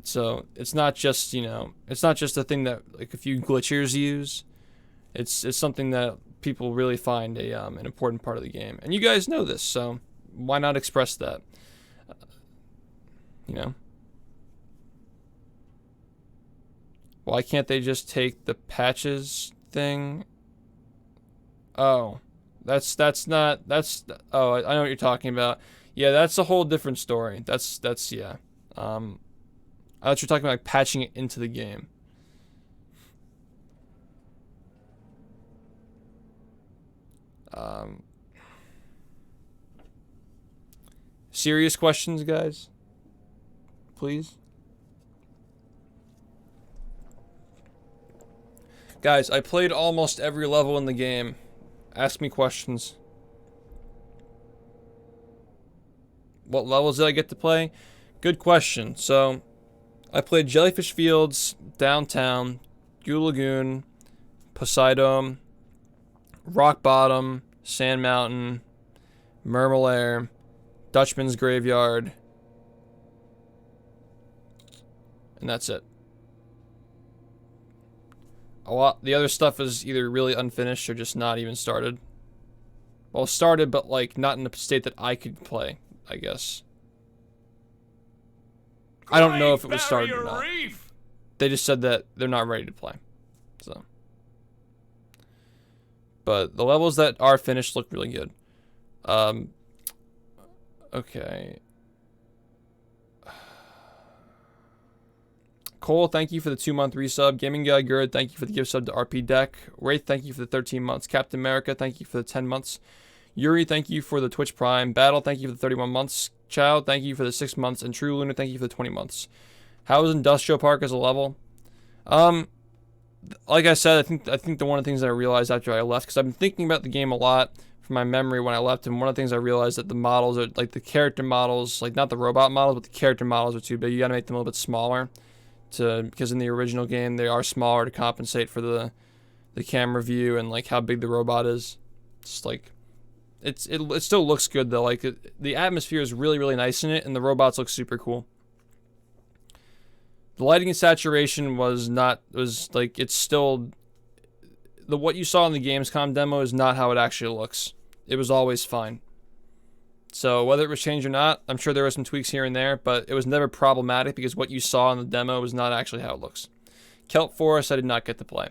So it's not just it's not just a thing that like a few glitchers use. It's something that people really find an important part of the game, and you guys know this, so why not express that? Why can't they just take the patches thing? Oh, I know what you're talking about. Yeah, that's a whole different story. That's yeah. I thought you were talking about like patching it into the game. Serious questions, guys? Please? Guys, I played almost every level in the game. Ask me questions. What levels did I get to play? Good question. So, I played Jellyfish Fields, Downtown, Goo Lagoon, Poseidon, Rock Bottom, Sand Mountain, Murmelair, Dutchman's Graveyard, and that's it. The other stuff is either really unfinished or just not even started. Well, started, but like not in a state that I could play, I guess. I don't know if it was started or not. They just said that they're not ready to play. So, but the levels that are finished look really good. Okay. Cole, thank you for the 2-month resub. Gaming Guy Gerd, thank you for the gift sub to RP Deck. Wraith, thank you for the 13 months. Captain America, thank you for the 10 months. Yuri, thank you for the Twitch Prime. Battle, thank you for the 31 months. Chow, thank you for the 6 months. And True Lunar, thank you for the 20 months. How is Industrial Park as a level? Like I said, I think one of the things that I realized after I left, because I've been thinking about the game a lot from my memory when I left, and one of the things I realized that the models are, like the character models, like not the robot models, but the character models are too big. You gotta make them a little bit smaller. Because in the original game they are smaller to compensate for the camera view and like how big the robot is. Just like it still looks good though. Like the atmosphere is really nice in it, and the robots look super cool. The lighting and saturation was like, it's still, what you saw in the Gamescom demo is not how it actually looks. It was always fine. So whether it was changed or not, I'm sure there were some tweaks here and there, but it was never problematic because what you saw in the demo was not actually how it looks. Kelp Forest, I did not get to play.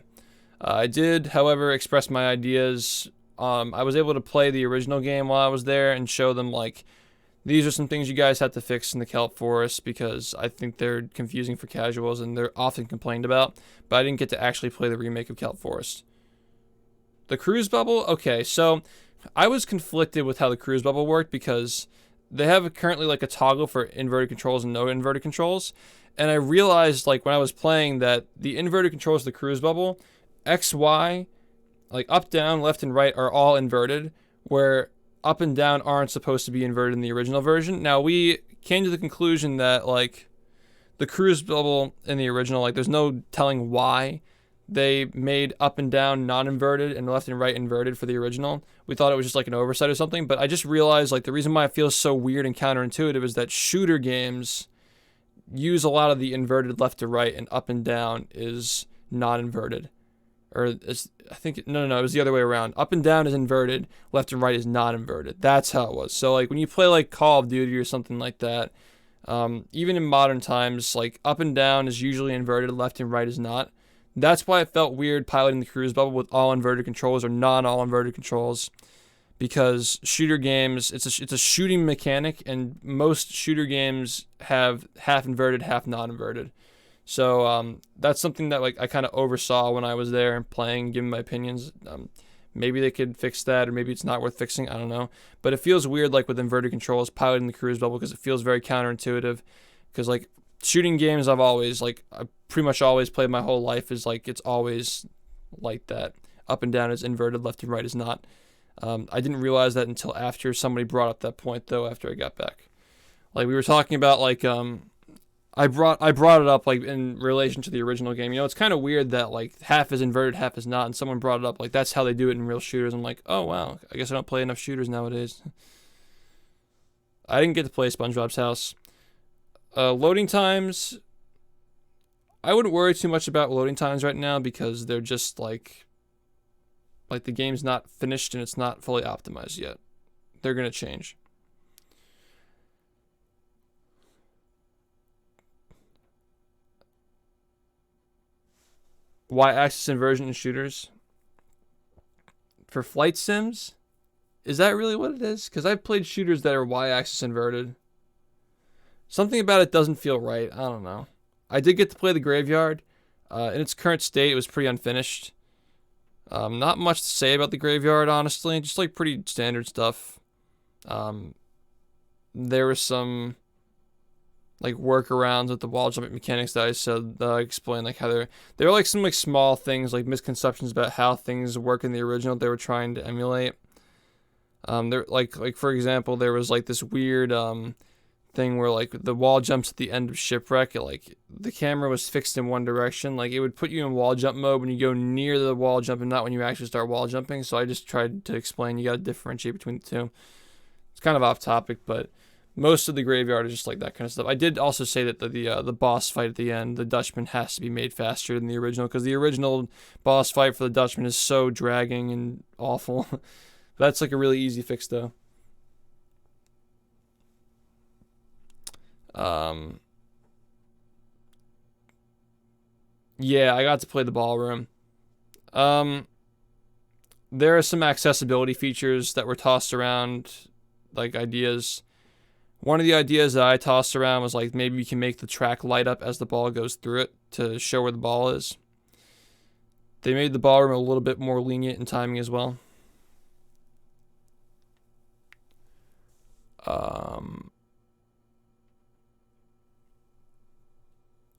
I did, however, express my ideas. I was able to play the original game while I was there and show them, like, these are some things you guys have to fix in the Kelp Forest because I think they're confusing for casuals and they're often complained about, but I didn't get to actually play the remake of Kelp Forest. The cruise bubble? Okay, so I was conflicted with how the cruise bubble worked because they have currently like a toggle for inverted controls and no inverted controls. And I realized like when I was playing that the inverted controls of the cruise bubble, X, Y, like up, down, left, and right are all inverted, where up and down aren't supposed to be inverted in the original version. Now we came to the conclusion that like the cruise bubble in the original, like there's no telling why they made up and down non-inverted and left and right inverted for the original. We thought it was just like an oversight or something, but I just realized like the reason why it feels so weird and counterintuitive is that shooter games use a lot of the inverted left to right and up and down is non-inverted. Or I think, no, it was the other way around. Up and down is inverted, left and right is not inverted. That's how it was. So like when you play like Call of Duty or something like that, even in modern times, like up and down is usually inverted, left and right is not. That's why it felt weird piloting the cruise bubble with all inverted controls or non-all inverted controls, because shooter games, it's a shooting mechanic, and most shooter games have half inverted, half non-inverted. So that's something that like I kind of oversaw when I was there and playing, giving my opinions. Maybe they could fix that, or maybe it's not worth fixing. I don't know. But it feels weird like with inverted controls piloting the cruise bubble because it feels very counterintuitive. Because like shooting games, I pretty much always played my whole life is like it's always like that. Up and down is inverted, left and right is not. I didn't realize that until after somebody brought up that point though. After I got back, like we were talking about like I brought it up like in relation to the original game. You know, it's kind of weird that like half is inverted, half is not, and someone brought it up like that's how they do it in real shooters. I'm like, oh wow, I guess I don't play enough shooters nowadays. I didn't get to play SpongeBob's house. Loading times, I wouldn't worry too much about loading times right now because they're just like the game's not finished and it's not fully optimized yet. They're gonna change. Y-axis inversion in shooters. For flight sims, is that really what it is? Because I've played shooters that are y-axis inverted. Something about it doesn't feel right. I don't know. I did get to play the Graveyard. In its current state, it was pretty unfinished. Not much to say about the Graveyard, honestly. Just like pretty standard stuff. There was some like workarounds with the wall jumping mechanics that I said that I explained like how there were like some like small things like misconceptions about how things work in the original they were trying to emulate. There like for example there was like this weird thing where like the wall jumps at the end of Shipwreck, like the camera was fixed in one direction, like it would put you in wall jump mode when you go near the wall jump and not when you actually start wall jumping. So I just tried to explain you got to differentiate between the two. It's kind of off topic, but most of the Graveyard is just like that kind of stuff. I did also say that the boss fight at the end, the Dutchman, has to be made faster than the original because the original boss fight for the Dutchman is so dragging and awful. That's like a really easy fix though. Yeah, I got to play the ballroom. There are some accessibility features that were tossed around, like ideas. One of the ideas that I tossed around was like maybe we can make the track light up as the ball goes through it to show where the ball is. They made the ballroom a little bit more lenient in timing as well.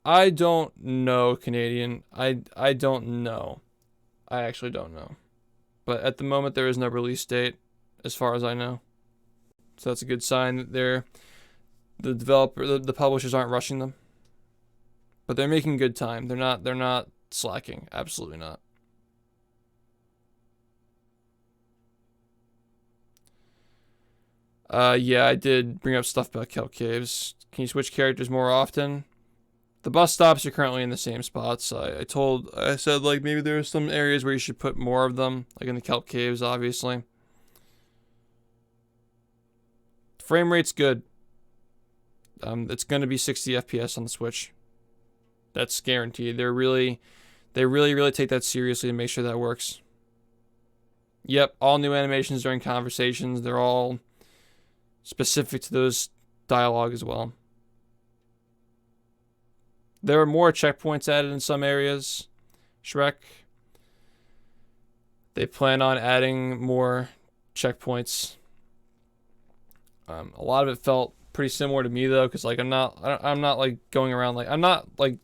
I don't know, Canadian. I don't know. I actually don't know. But at the moment there is no release date as far as I know. So that's a good sign that the publishers aren't rushing them. But they're making good time. They're not slacking. Absolutely not. Yeah, I did bring up stuff about Kelp Caves. Can you switch characters more often? The bus stops are currently in the same spots. I said like maybe there are some areas where you should put more of them, like in the kelp caves, obviously. Frame rate's good. It's gonna be 60 FPS on the Switch. That's guaranteed. They really take that seriously to make sure that works. Yep, all new animations during conversations. They're all specific to those dialogue as well. There are more checkpoints added in some areas. Shrek. They plan on adding more checkpoints. A lot of it felt pretty similar to me though, because like I'm not like going around like I'm not like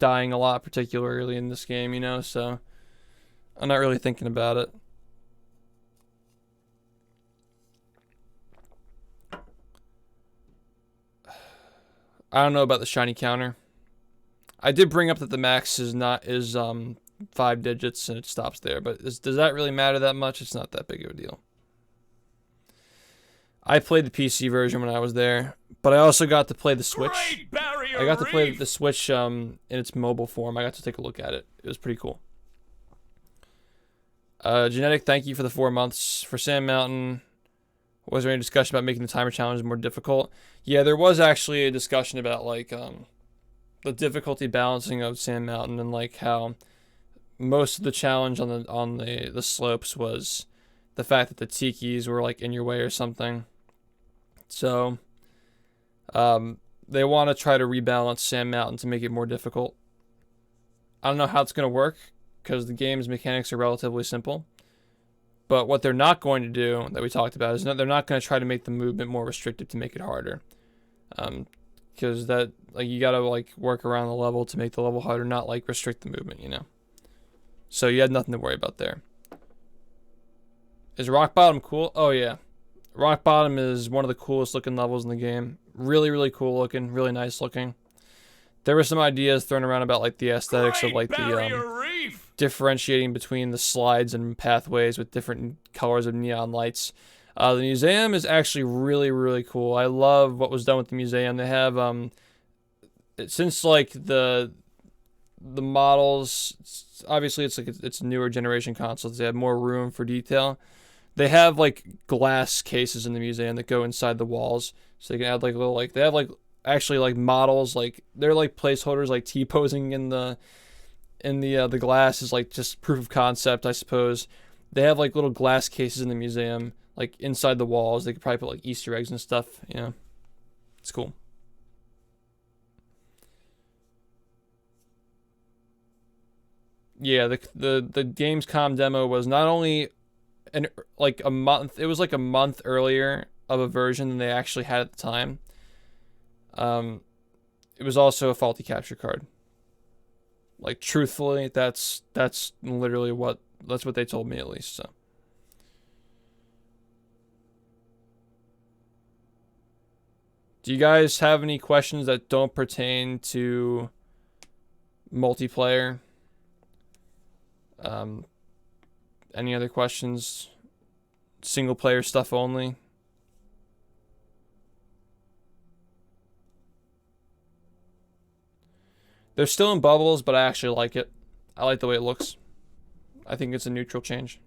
dying a lot particularly in this game, you know, so I'm not really thinking about it. I don't know about the shiny counter. I did bring up that the max is 5 digits and it stops there, but does that really matter that much? It's not that big of a deal. I played the PC version when I was there, but I also got to play the Switch. I got to play the Switch in its mobile form. I got to take a look at it. It was pretty cool. Genetic, thank you for the 4 months. For Sand Mountain, was there any discussion about making the timer challenge more difficult? Yeah, there was actually a discussion about like the difficulty balancing of Sand Mountain and like how most of the challenge on the slopes was the fact that the tikis were like in your way or something. So they want to try to rebalance Sand Mountain to make it more difficult. I don't know how it's going to work because the game's mechanics are relatively simple. But what they're not going to do, that we talked about, is they're not going to try to make the movement more restrictive to make it harder. Because that, like, you got to, like, work around the level to make the level harder, not, like, restrict the movement, you know? So you had nothing to worry about there. Is Rock Bottom cool? Oh, yeah. Rock Bottom is one of the coolest looking levels in the game. Really, really cool looking. Really nice looking. There were some ideas thrown around about, like, the aesthetics of, like, the differentiating between the slides and pathways with different colors of neon lights. The museum is actually really, really cool. I love what was done with the museum. They have, since, like, the models, obviously it's like it's newer generation consoles. They have more room for detail. They have, like, glass cases in the museum that go inside the walls. So they can add, like, little, like, they have, like, actually, like, models, like, they're, like, placeholders, like, T-posing in the glass is, like, just proof of concept, I suppose. They have, like, little glass cases in the museum, like, inside the walls. They could probably put, like, Easter eggs and stuff, you know. It's cool. Yeah, the Gamescom demo was not only a month, it was like a month earlier of a version than they actually had at the time. It was also a faulty capture card. Like, truthfully, that's literally what they told me, at least. So do you guys have any questions that don't pertain to multiplayer? Any other questions? Single player stuff only? They're still in bubbles, but I actually like it. I like the way it looks. I think it's a neutral change.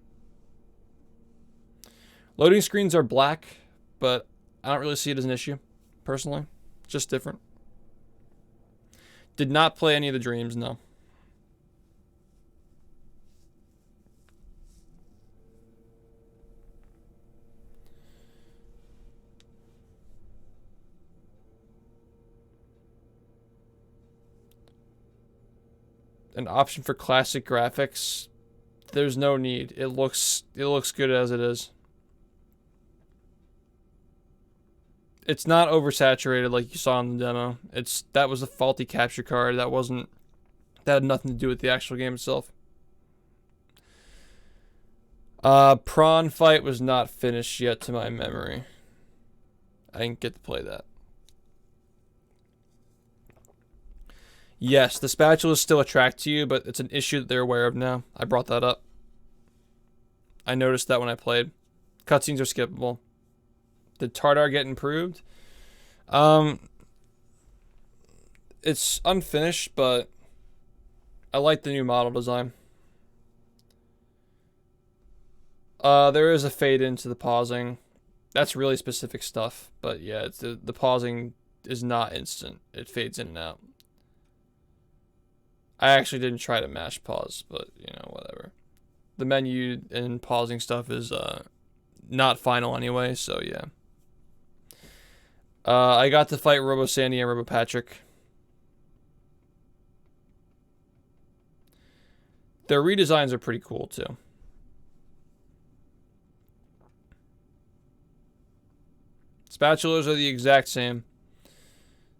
Loading screens are black, but I don't really see it as an issue, personally. Just different. Did not play any of the Dreams, no. An option for classic graphics, there's no need. It looks good as it is. It's not oversaturated like you saw in the demo. That was a faulty capture card. That had nothing to do with the actual game itself. Prawn Fight was not finished yet to my memory. I didn't get to play that. Yes, the spatulas still attract to you, but it's an issue that they're aware of now. I brought that up. I noticed that when I played. Cutscenes are skippable. Did Tartar get improved? It's unfinished, but I like the new model design. There is a fade into the pausing. That's really specific stuff, but yeah, it's the pausing is not instant. It fades in and out. I actually didn't try to mash pause, but you know, whatever. The menu and pausing stuff is not final anyway, so yeah. I got to fight Robo Sandy and Robo Patrick. Their redesigns are pretty cool too. Spatulas are the exact same.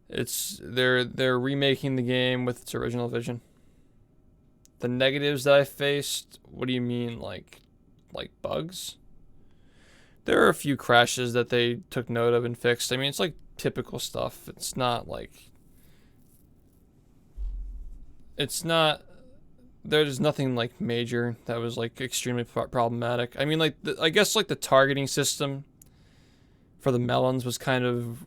They're remaking the game with its original vision. The negatives that I faced, what do you mean, like bugs? There are a few crashes that they took note of and fixed. I mean, it's like typical stuff. It's not there's nothing like major that was like extremely problematic. I mean, like I guess like the targeting system for the melons was kind of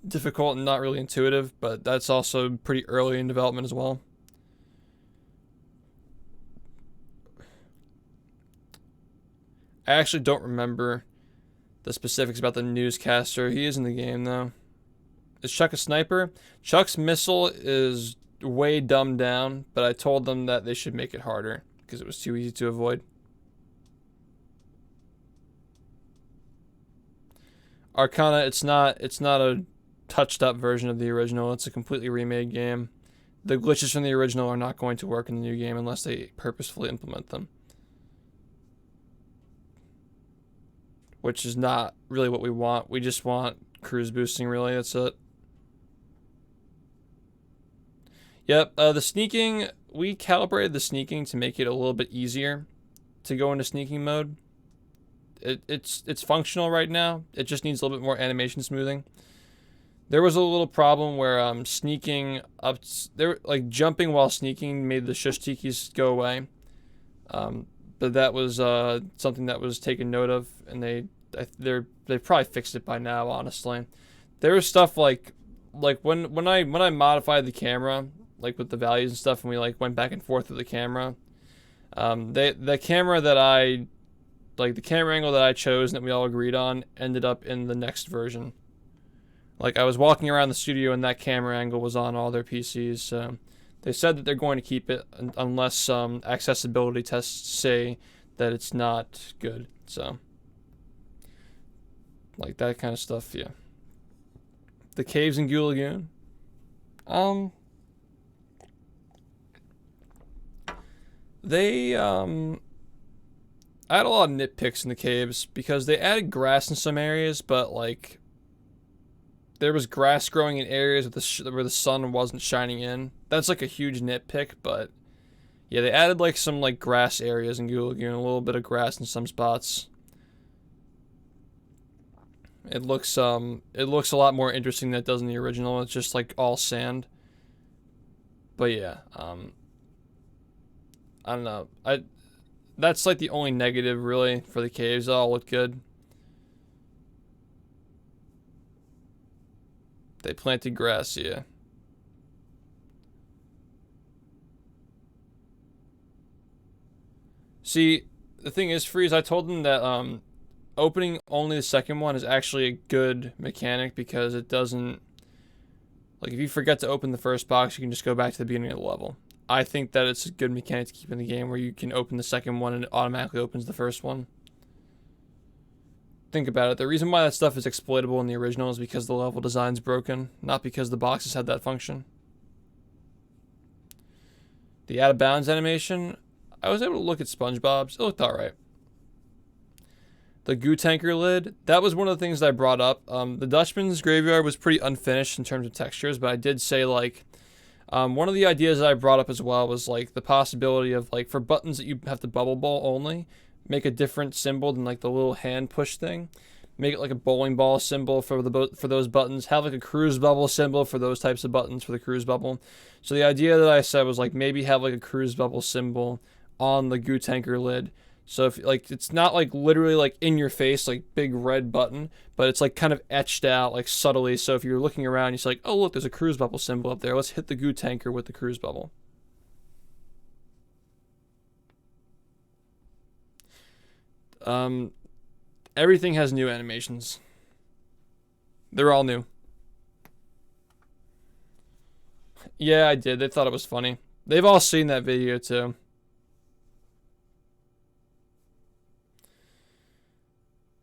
difficult and not really intuitive, but that's also pretty early in development as well. I actually don't remember the specifics about the newscaster. He is in the game though. Is Chuck a sniper? Chuck's missile is way dumbed down, but I told them that they should make it harder because it was too easy to avoid. Arcana, it's not a touched up version of the original. It's a completely remade game. The glitches from the original are not going to work in the new game unless they purposefully implement them. Which is not really what we want. We just want cruise boosting, really. That's it. Yep, the sneaking, we calibrated the sneaking to make it a little bit easier to go into sneaking mode. It's functional right now. It just needs a little bit more animation smoothing. There was a little problem where sneaking up there, like jumping while sneaking, made the shush tikis go away. But that was something that was taken note of, and they probably fixed it by now. Honestly, there was stuff like when I modified the camera, like with the values and stuff, and we like went back and forth with the camera. The camera that the camera angle that I chose and that we all agreed on ended up in the next version. Like I was walking around the studio and that camera angle was on all their PCs. So they said that they're going to keep it unless accessibility tests say that it's not good. So like that kind of stuff, yeah. The caves in Goo Lagoon. I had a lot of nitpicks in the caves because they added grass in some areas, but like there was grass growing in areas where the sun wasn't shining in. That's like a huge nitpick, but yeah, they added like some like grass areas in Goo Lagoon, a little bit of grass in some spots. It looks a lot more interesting than it does in the original. It's just like all sand. But yeah, I don't know. That's like the only negative really for the caves. They all look good. They planted grass, yeah. See, the thing is, Freeze, I told them that opening only the second one is actually a good mechanic because it doesn't, like if you forget to open the first box, you can just go back to the beginning of the level. I think that it's a good mechanic to keep in the game where you can open the second one and it automatically opens the first one. Think about it. The reason why that stuff is exploitable in the original is because the level design's broken, not because the boxes had that function. The out of bounds animation, I was able to look at SpongeBob's. It looked alright. The goo tanker lid, that was one of the things that I brought up. The Dutchman's graveyard was pretty unfinished in terms of textures, but I did say like, one of the ideas that I brought up as well was like the possibility of like for buttons that you have to bubble ball only, make a different symbol than like the little hand push thing. Make it like a bowling ball symbol for those buttons. Have like a cruise bubble symbol for those types of buttons for the cruise bubble. So the idea that I said was like maybe have like a cruise bubble symbol on the goo tanker lid So if like it's not like literally like in your face, like big red button, but it's like kind of etched out like subtly. So if you're looking around, you're like, oh look, there's a cruise bubble symbol up there. Let's hit the goo tanker with the cruise bubble. Everything has new animations. They're all new. Yeah, I did. They thought it was funny. They've all seen that video too.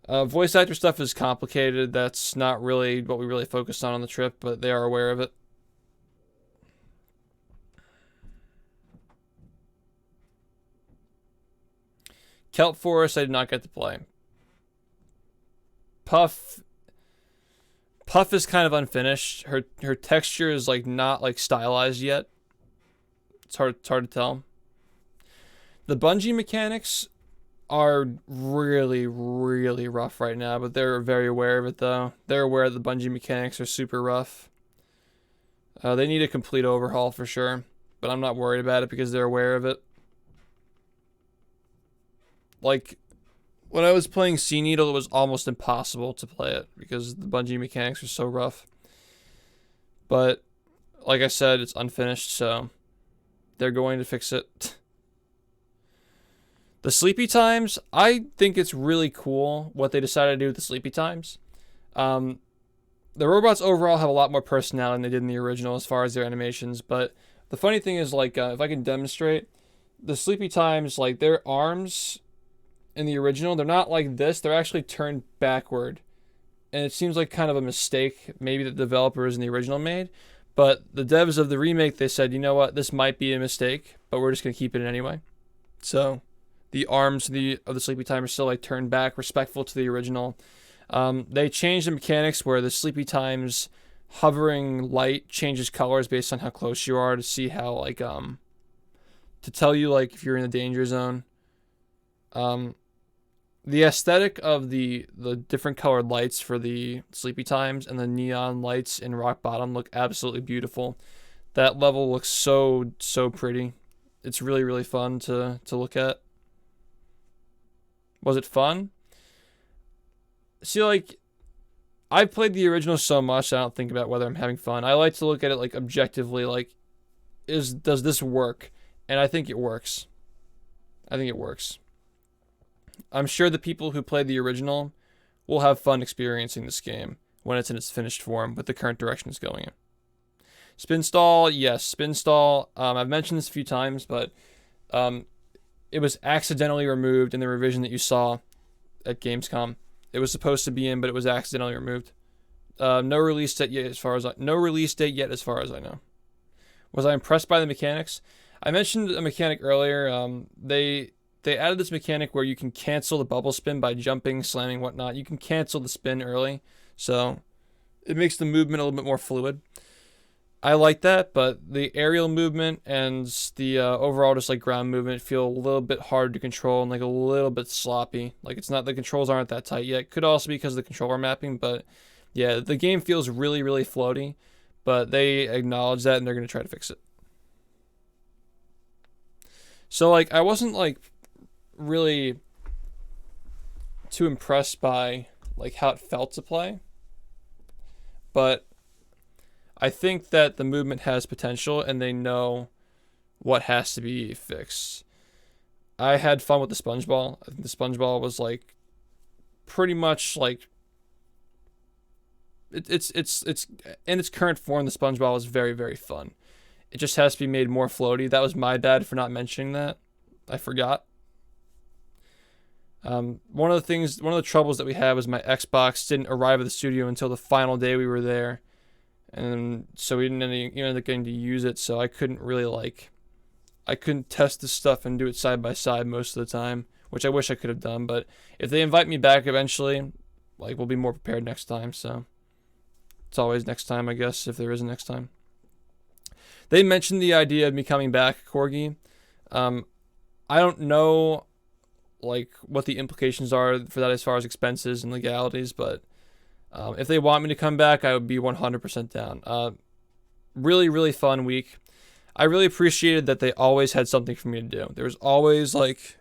Voice actor stuff is complicated. That's not really what we really focused on the trip, but they are aware of it. Kelp Forest, I did not get to play. Puff is kind of unfinished. Her texture is like not like stylized yet. It's hard to tell. The bungee mechanics are really, really rough right now, but they're very aware of it though. They're aware that the bungee mechanics are super rough. They need a complete overhaul for sure, but I'm not worried about it because they're aware of it. Like, when I was playing Sea Needle, it was almost impossible to play it because the bungee mechanics are so rough. But, like I said, it's unfinished, so they're going to fix it. The sleepy times, I think it's really cool what they decided to do with the sleepy times. The robots overall have a lot more personality than they did in the original as far as their animations, but the funny thing is, like, if I can demonstrate, the sleepy times, like, their arms in the original, they're not like this, they're actually turned backward. And it seems like kind of a mistake, maybe the developers in the original made, but the devs of the remake, they said, you know what, this might be a mistake, but we're just going to keep it anyway. So the arms of the sleepy time are still like turned back, respectful to the original. They changed the mechanics where the sleepy times hovering light changes colors based on how close you are to see how like to tell you like if you're in the danger zone. The aesthetic of the different colored lights for the sleepy times and the neon lights in Rock Bottom look absolutely beautiful. That level looks so pretty. It's really, really fun to look at. Was it fun? See, like, I've played the original so much I don't think about whether I'm having fun. I like to look at it like objectively, like, does this work? And I think it works. I think it works. I'm sure the people who played the original will have fun experiencing this game when it's in its finished form with the current direction it's going in. Spin stall, yes, spin stall. I've mentioned this a few times, but it was accidentally removed in the revision that you saw at Gamescom. It was supposed to be in, but it was accidentally removed. No release date yet, as far as I know. Was I impressed by the mechanics? I mentioned a mechanic earlier. They added this mechanic where you can cancel the bubble spin by jumping, slamming, whatnot. You can cancel the spin early, so it makes the movement a little bit more fluid. I like that, but the aerial movement and the overall just like ground movement feel a little bit hard to control and like a little bit sloppy. Like the controls aren't that tight yet. Could also be because of the controller mapping, but yeah, the game feels really, really floaty, but they acknowledge that and they're going to try to fix it. So like I wasn't like really too impressed by like how it felt to play, but I think that the movement has potential and they know what has to be fixed. I had fun with the SpongeBob. I think the SpongeBob was like pretty much like it's in its current form. The SpongeBob is very, very fun. It just has to be made more floaty. That was my bad for not mentioning that. I forgot. One of the troubles that we had was my Xbox didn't arrive at the studio until the final day we were there. And so we didn't end up getting to use it, so I couldn't test this stuff and do it side by side most of the time, which I wish I could have done, but if they invite me back eventually, like, we'll be more prepared next time, so it's always next time, I guess, if there is a next time. They mentioned the idea of me coming back, Corgi. I don't know, like, what the implications are for that as far as expenses and legalities, but if they want me to come back, I would be 100% down. Really, really fun week. I really appreciated that they always had something for me to do. There was always, like,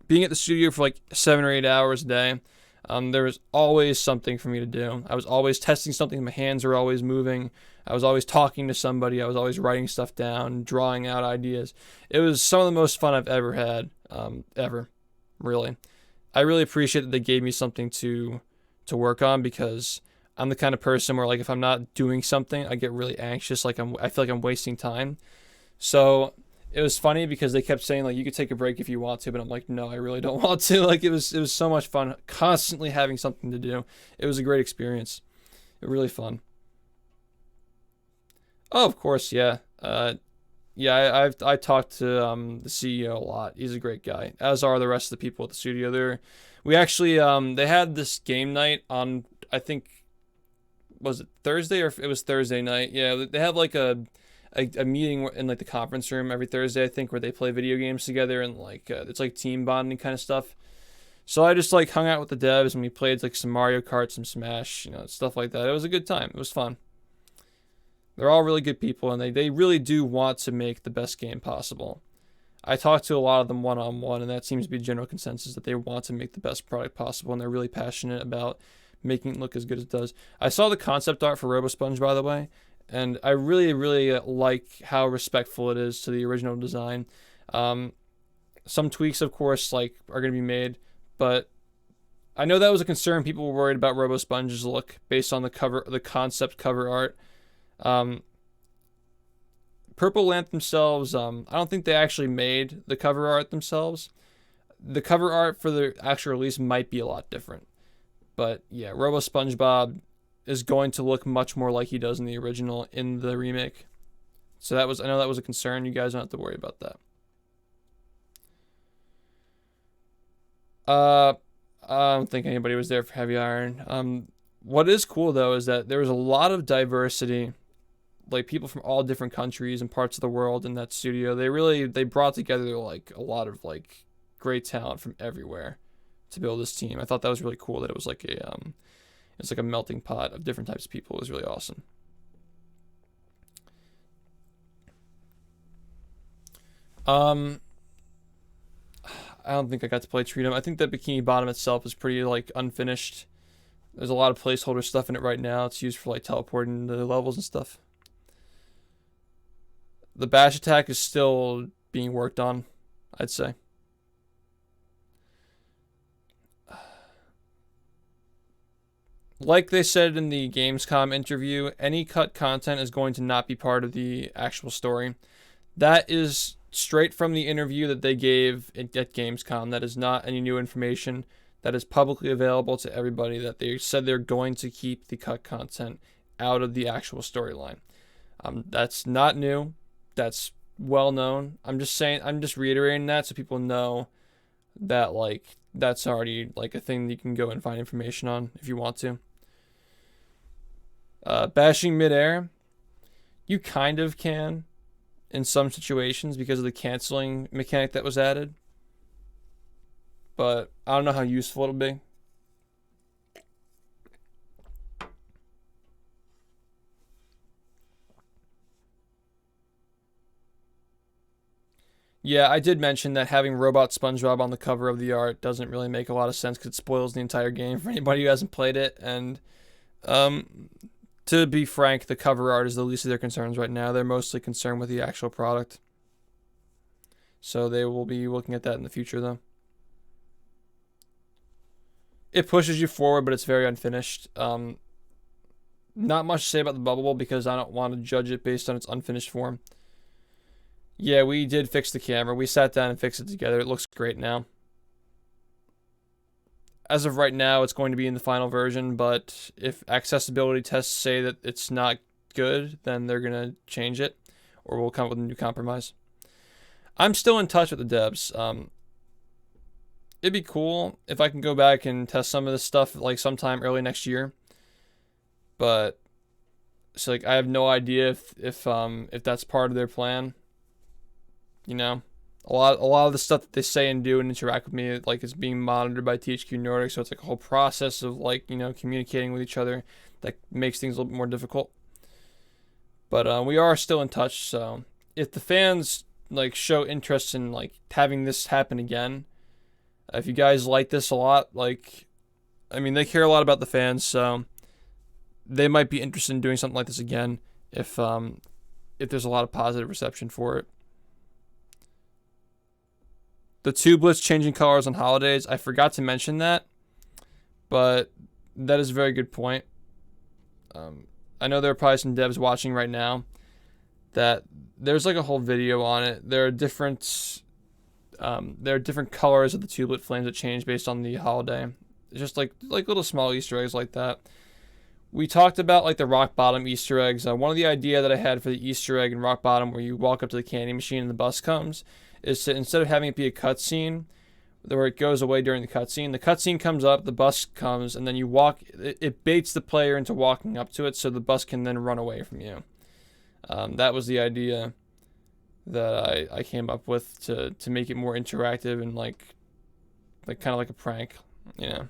being at the studio for like 7 or 8 hours a day, there was always something for me to do. I was always testing something. My hands were always moving. I was always talking to somebody. I was always writing stuff down, drawing out ideas. It was some of the most fun I've ever had, ever, really. I really appreciate that they gave me something to work on, because I'm the kind of person where, like, if I'm not doing something, I get really anxious. Like, I feel like I'm wasting time. So it was funny because they kept saying, like, you could take a break if you want to, but I'm like, no, I really don't want to. Like, it was so much fun constantly having something to do. It was a great experience. It was really fun. Oh, of course, yeah. I talked to the CEO a lot. He's a great guy, as are the rest of the people at the studio there. We actually they had this game night on, I think, was it Thursday, or it was Thursday night? Yeah, they have like a meeting in like the conference room every Thursday, I think, where they play video games together, and like it's like team bonding kind of stuff. So I just like hung out with the devs, and we played like some Mario Kart, some Smash, stuff like that. It was a good time. It was fun. They're all really good people, and they really do want to make the best game possible. I talked to a lot of them one-on-one, and that seems to be general consensus, that they want to make the best product possible, and they're really passionate about making it look as good as it does. I saw the concept art for RoboSponge, by the way, and I really, really like how respectful it is to the original design. Some tweaks, of course, like are going to be made, but I know that was a concern. People were worried about RoboSponge's look based on the concept cover art. Purple Lamp themselves, I don't think they actually made the cover art themselves. The cover art for the actual release might be a lot different. But yeah, RoboSpongeBob is going to look much more like he does in the original in the remake. So I know that was a concern. You guys don't have to worry about that. I don't think anybody was there for Heavy Iron. What is cool though is that there was a lot of diversity, like people from all different countries and parts of the world in that studio. They brought together like a lot of like great talent from everywhere to build this team. I thought that was really cool, that it was like a melting pot of different types of people. It was really awesome. I don't think I got to play Treatum. I think that Bikini Bottom itself is pretty like unfinished. There's a lot of placeholder stuff in it right now. It's used for like teleporting the levels and stuff. The bash attack is still being worked on, I'd say. Like they said in the Gamescom interview, any cut content is going to not be part of the actual story. That is straight from the interview that they gave at Gamescom. That is not any new information. That is publicly available to everybody, that they said they're going to keep the cut content out of the actual storyline. That's not new. That's well known. I'm just reiterating that so people know that like that's already like a thing that you can go and find information on if you want to. Bashing midair, you kind of can in some situations because of the canceling mechanic that was added, but I don't know how useful it'll be. Yeah, I did mention that having Robot SpongeBob on the cover of the art doesn't really make a lot of sense because it spoils the entire game for anybody who hasn't played it. And to be frank, the cover art is the least of their concerns right now. They're mostly concerned with the actual product. So they will be looking at that in the future, though. It pushes you forward, but it's very unfinished. Not much to say about the Bubble because I don't want to judge it based on its unfinished form. Yeah, we did fix the camera. We sat down and fixed it together. It looks great now. As of right now, it's going to be in the final version, but if accessibility tests say that it's not good, then they're going to change it, or we'll come up with a new compromise. I'm still in touch with the devs. It'd be cool if I can go back and test some of this stuff like sometime early next year. But so like I have no idea if that's part of their plan. You know, a lot of the stuff that they say and do and interact with me, like, is being monitored by THQ Nordic, so it's like a whole process of like, communicating with each other that makes things a little bit more difficult. But we are still in touch, so if the fans like show interest in like having this happen again, If you guys like this a lot, like, I mean, they care a lot about the fans, so they might be interested in doing something like this again if there's a lot of positive reception for it. The tublets changing colors on holidays, I forgot to mention that, but that is a very good point. I know there are probably some devs watching right now that there's like a whole video on it. There are different colors of the tublet flames that change based on the holiday. It's just like little small Easter eggs like that. We talked about like the rock bottom Easter eggs. One of the idea that I had for the Easter egg in rock bottom, where you walk up to the candy machine and the bus comes, is to, instead of having it be a cutscene where it goes away during the cutscene comes up, the bus comes, and then you walk. It baits the player into walking up to it, so the bus can then run away from you. That was the idea that I came up with to make it more interactive and like kind of like a prank, you know.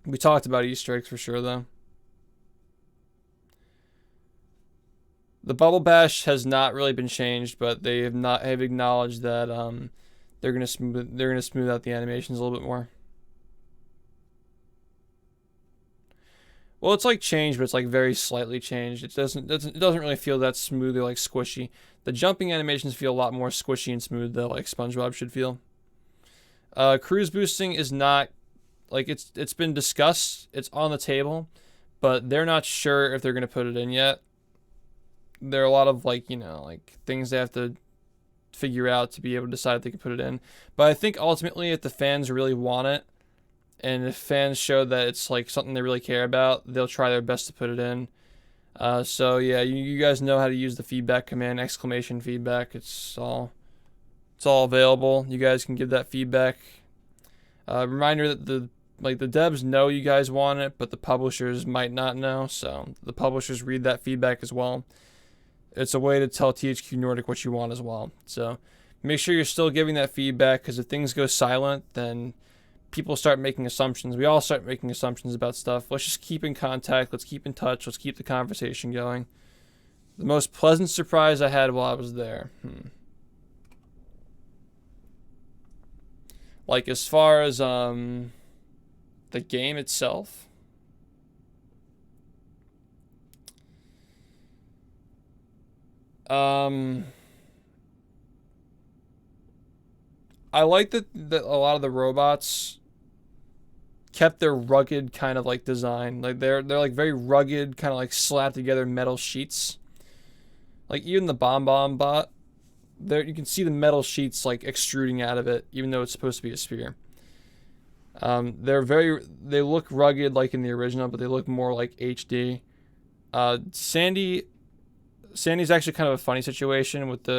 We talked about Easter eggs for sure, though. The Bubble Bash has not really been changed, but they have acknowledged that they're gonna smooth out the animations a little bit more. Well, it's like changed, but it's like very slightly changed. It doesn't really feel that smooth or like squishy. The jumping animations feel a lot more squishy and smooth, though, like SpongeBob should feel. Cruise boosting is not, like, it's been discussed. It's on the table, but they're not sure if they're gonna put it in yet. There are a lot of like things they have to figure out to be able to decide if they can put it in. But I think ultimately, if the fans really want it, and if fans show that it's like something they really care about, they'll try their best to put it in. So yeah, you guys know how to use the feedback command, !feedback. It's all available. You guys can give that feedback. Reminder that the devs know you guys want it, but the publishers might not know. So the publishers read that feedback as well. It's a way to tell THQ Nordic what you want as well. So make sure you're still giving that feedback, because if things go silent, then people start making assumptions. We all start making assumptions about stuff. Let's just keep in contact. Let's keep in touch. Let's keep the conversation going. The most pleasant surprise I had while I was there. Like, as far as the game itself, I like that a lot of the robots kept their rugged kind of like design. Like they're like very rugged, kind of like slapped together metal sheets. Like even the Bomb Bot, there you can see the metal sheets like extruding out of it, even though it's supposed to be a sphere. They look rugged like in the original, but they look more like HD. Sandy's actually kind of a funny situation with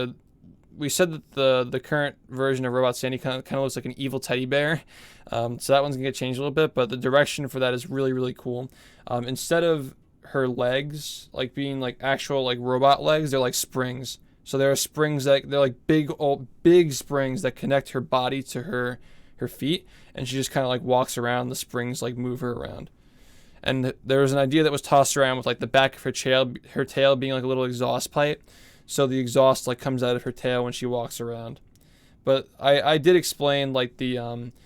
we said that the current version of Robot Sandy kind of looks like an evil teddy bear. So that one's gonna get changed a little bit, but the direction for that is really, really cool. Instead of her legs like being like actual like robot legs, they're like springs. So there are springs they're like big springs that connect her body to her feet, and she just kind of like walks around. The springs like move her around. And there was an idea that was tossed around with like the back of her tail being like a little exhaust pipe, so the exhaust like comes out of her tail when she walks around. But I did explain like the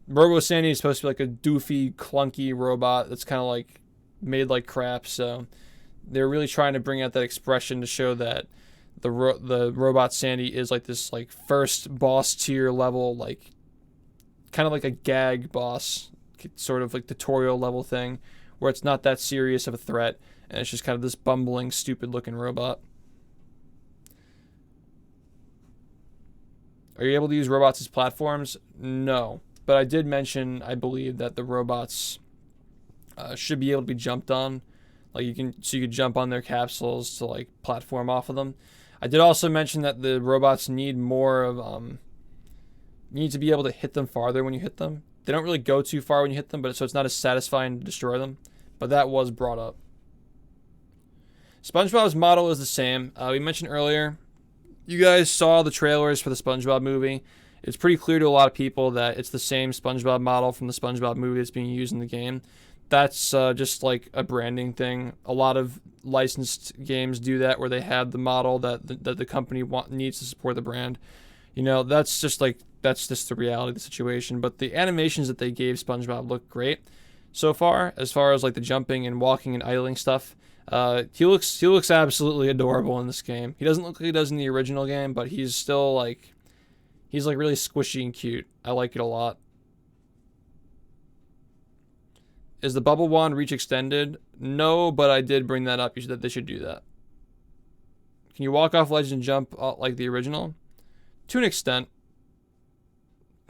Robo Sandy is supposed to be like a doofy, clunky robot that's kind of like made like crap. So they're really trying to bring out that expression to show that the Robot Sandy is like this like first boss tier level, like kind of like a gag boss, sort of like tutorial level thing, where it's not that serious of a threat, and it's just kind of this bumbling, stupid looking robot. Are you able to use robots as platforms? No, but I did mention, I believe, that the robots should be able to be jumped on. Like you could jump on their capsules to like platform off of them. I did also mention that the robots need more of you need to be able to hit them farther when you hit them. They don't really go too far when you hit them, so it's not as satisfying to destroy them. But that was brought up. SpongeBob's model is the same. We mentioned earlier, you guys saw the trailers for the SpongeBob movie. It's pretty clear to a lot of people that it's the same SpongeBob model from the SpongeBob movie that's being used in the game. That's just like a branding thing. A lot of licensed games do that, where they have the model that the company needs to support the brand. You know, that's just the reality of the situation. But the animations that they gave SpongeBob look great so far as like the jumping and walking and idling stuff. He looks absolutely adorable in this game. He doesn't look like he does in the original game, but he's still like really squishy and cute. I like it a lot. Is the bubble wand reach extended? No, but I did bring that up. That they should do that. Can you walk off ledges and jump like the original? To an extent.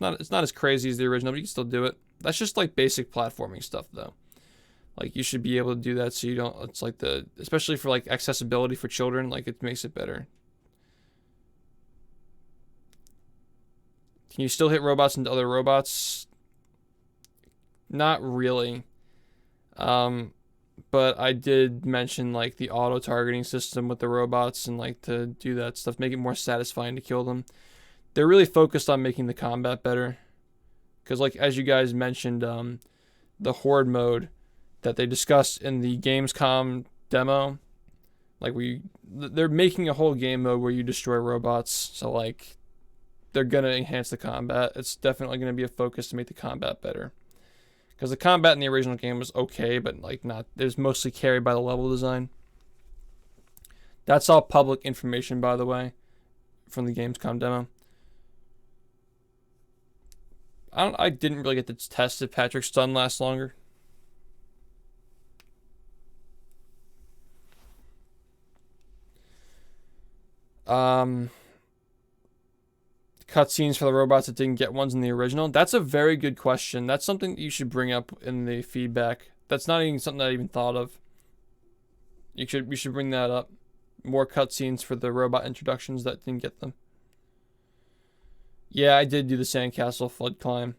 It's not as crazy as the original, but you can still do it. That's just like basic platforming stuff, though. Like, you should be able to do that so you don't, it's like especially for like accessibility for children, like it makes it better. Can you still hit robots into other robots? Not really. But I did mention like the auto targeting system with the robots and like to do that stuff, make it more satisfying to kill them. They're really focused on making the combat better. Because like, as you guys mentioned, the horde mode that they discussed in the Gamescom demo, like they're making a whole game mode where you destroy robots. So like, they're gonna enhance the combat. It's definitely gonna be a focus to make the combat better. Because the combat in the original game was okay, but like it was mostly carried by the level design. That's all public information, by the way, from the Gamescom demo. I didn't really get to test if Patrick's stun lasts longer. Cutscenes for the robots that didn't get ones in the original. That's a very good question. That's something that you should bring up in the feedback. That's not even something I even thought of. We should bring that up. More cutscenes for the robot introductions that didn't get them. Yeah, I did do the sandcastle flood climb.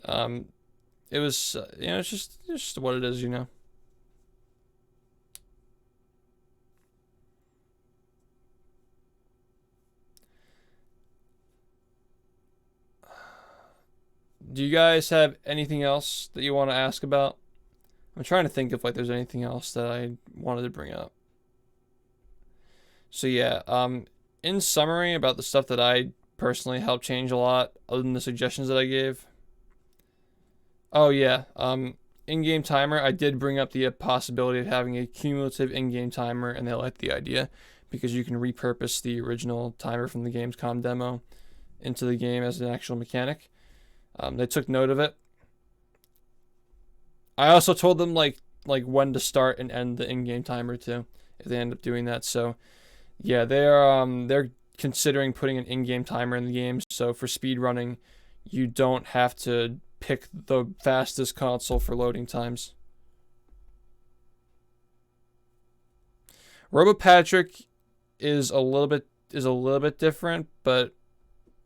It was it's just what it is, you know. Do you guys have anything else that you want to ask about? I'm trying to think if like there's anything else that I wanted to bring up. So yeah, in summary about the stuff that I personally helped change a lot, other than the suggestions that I gave. Oh yeah, in-game timer. I did bring up the possibility of having a cumulative in-game timer, and they liked the idea because you can repurpose the original timer from the Gamescom demo into the game as an actual mechanic. They took note of it. I also told them like when to start and end the in-game timer too, if they end up doing that. So yeah, they're considering putting an in-game timer in the game. So for speed running, you don't have to pick the fastest console for loading times. RoboPatrick is a little bit different, but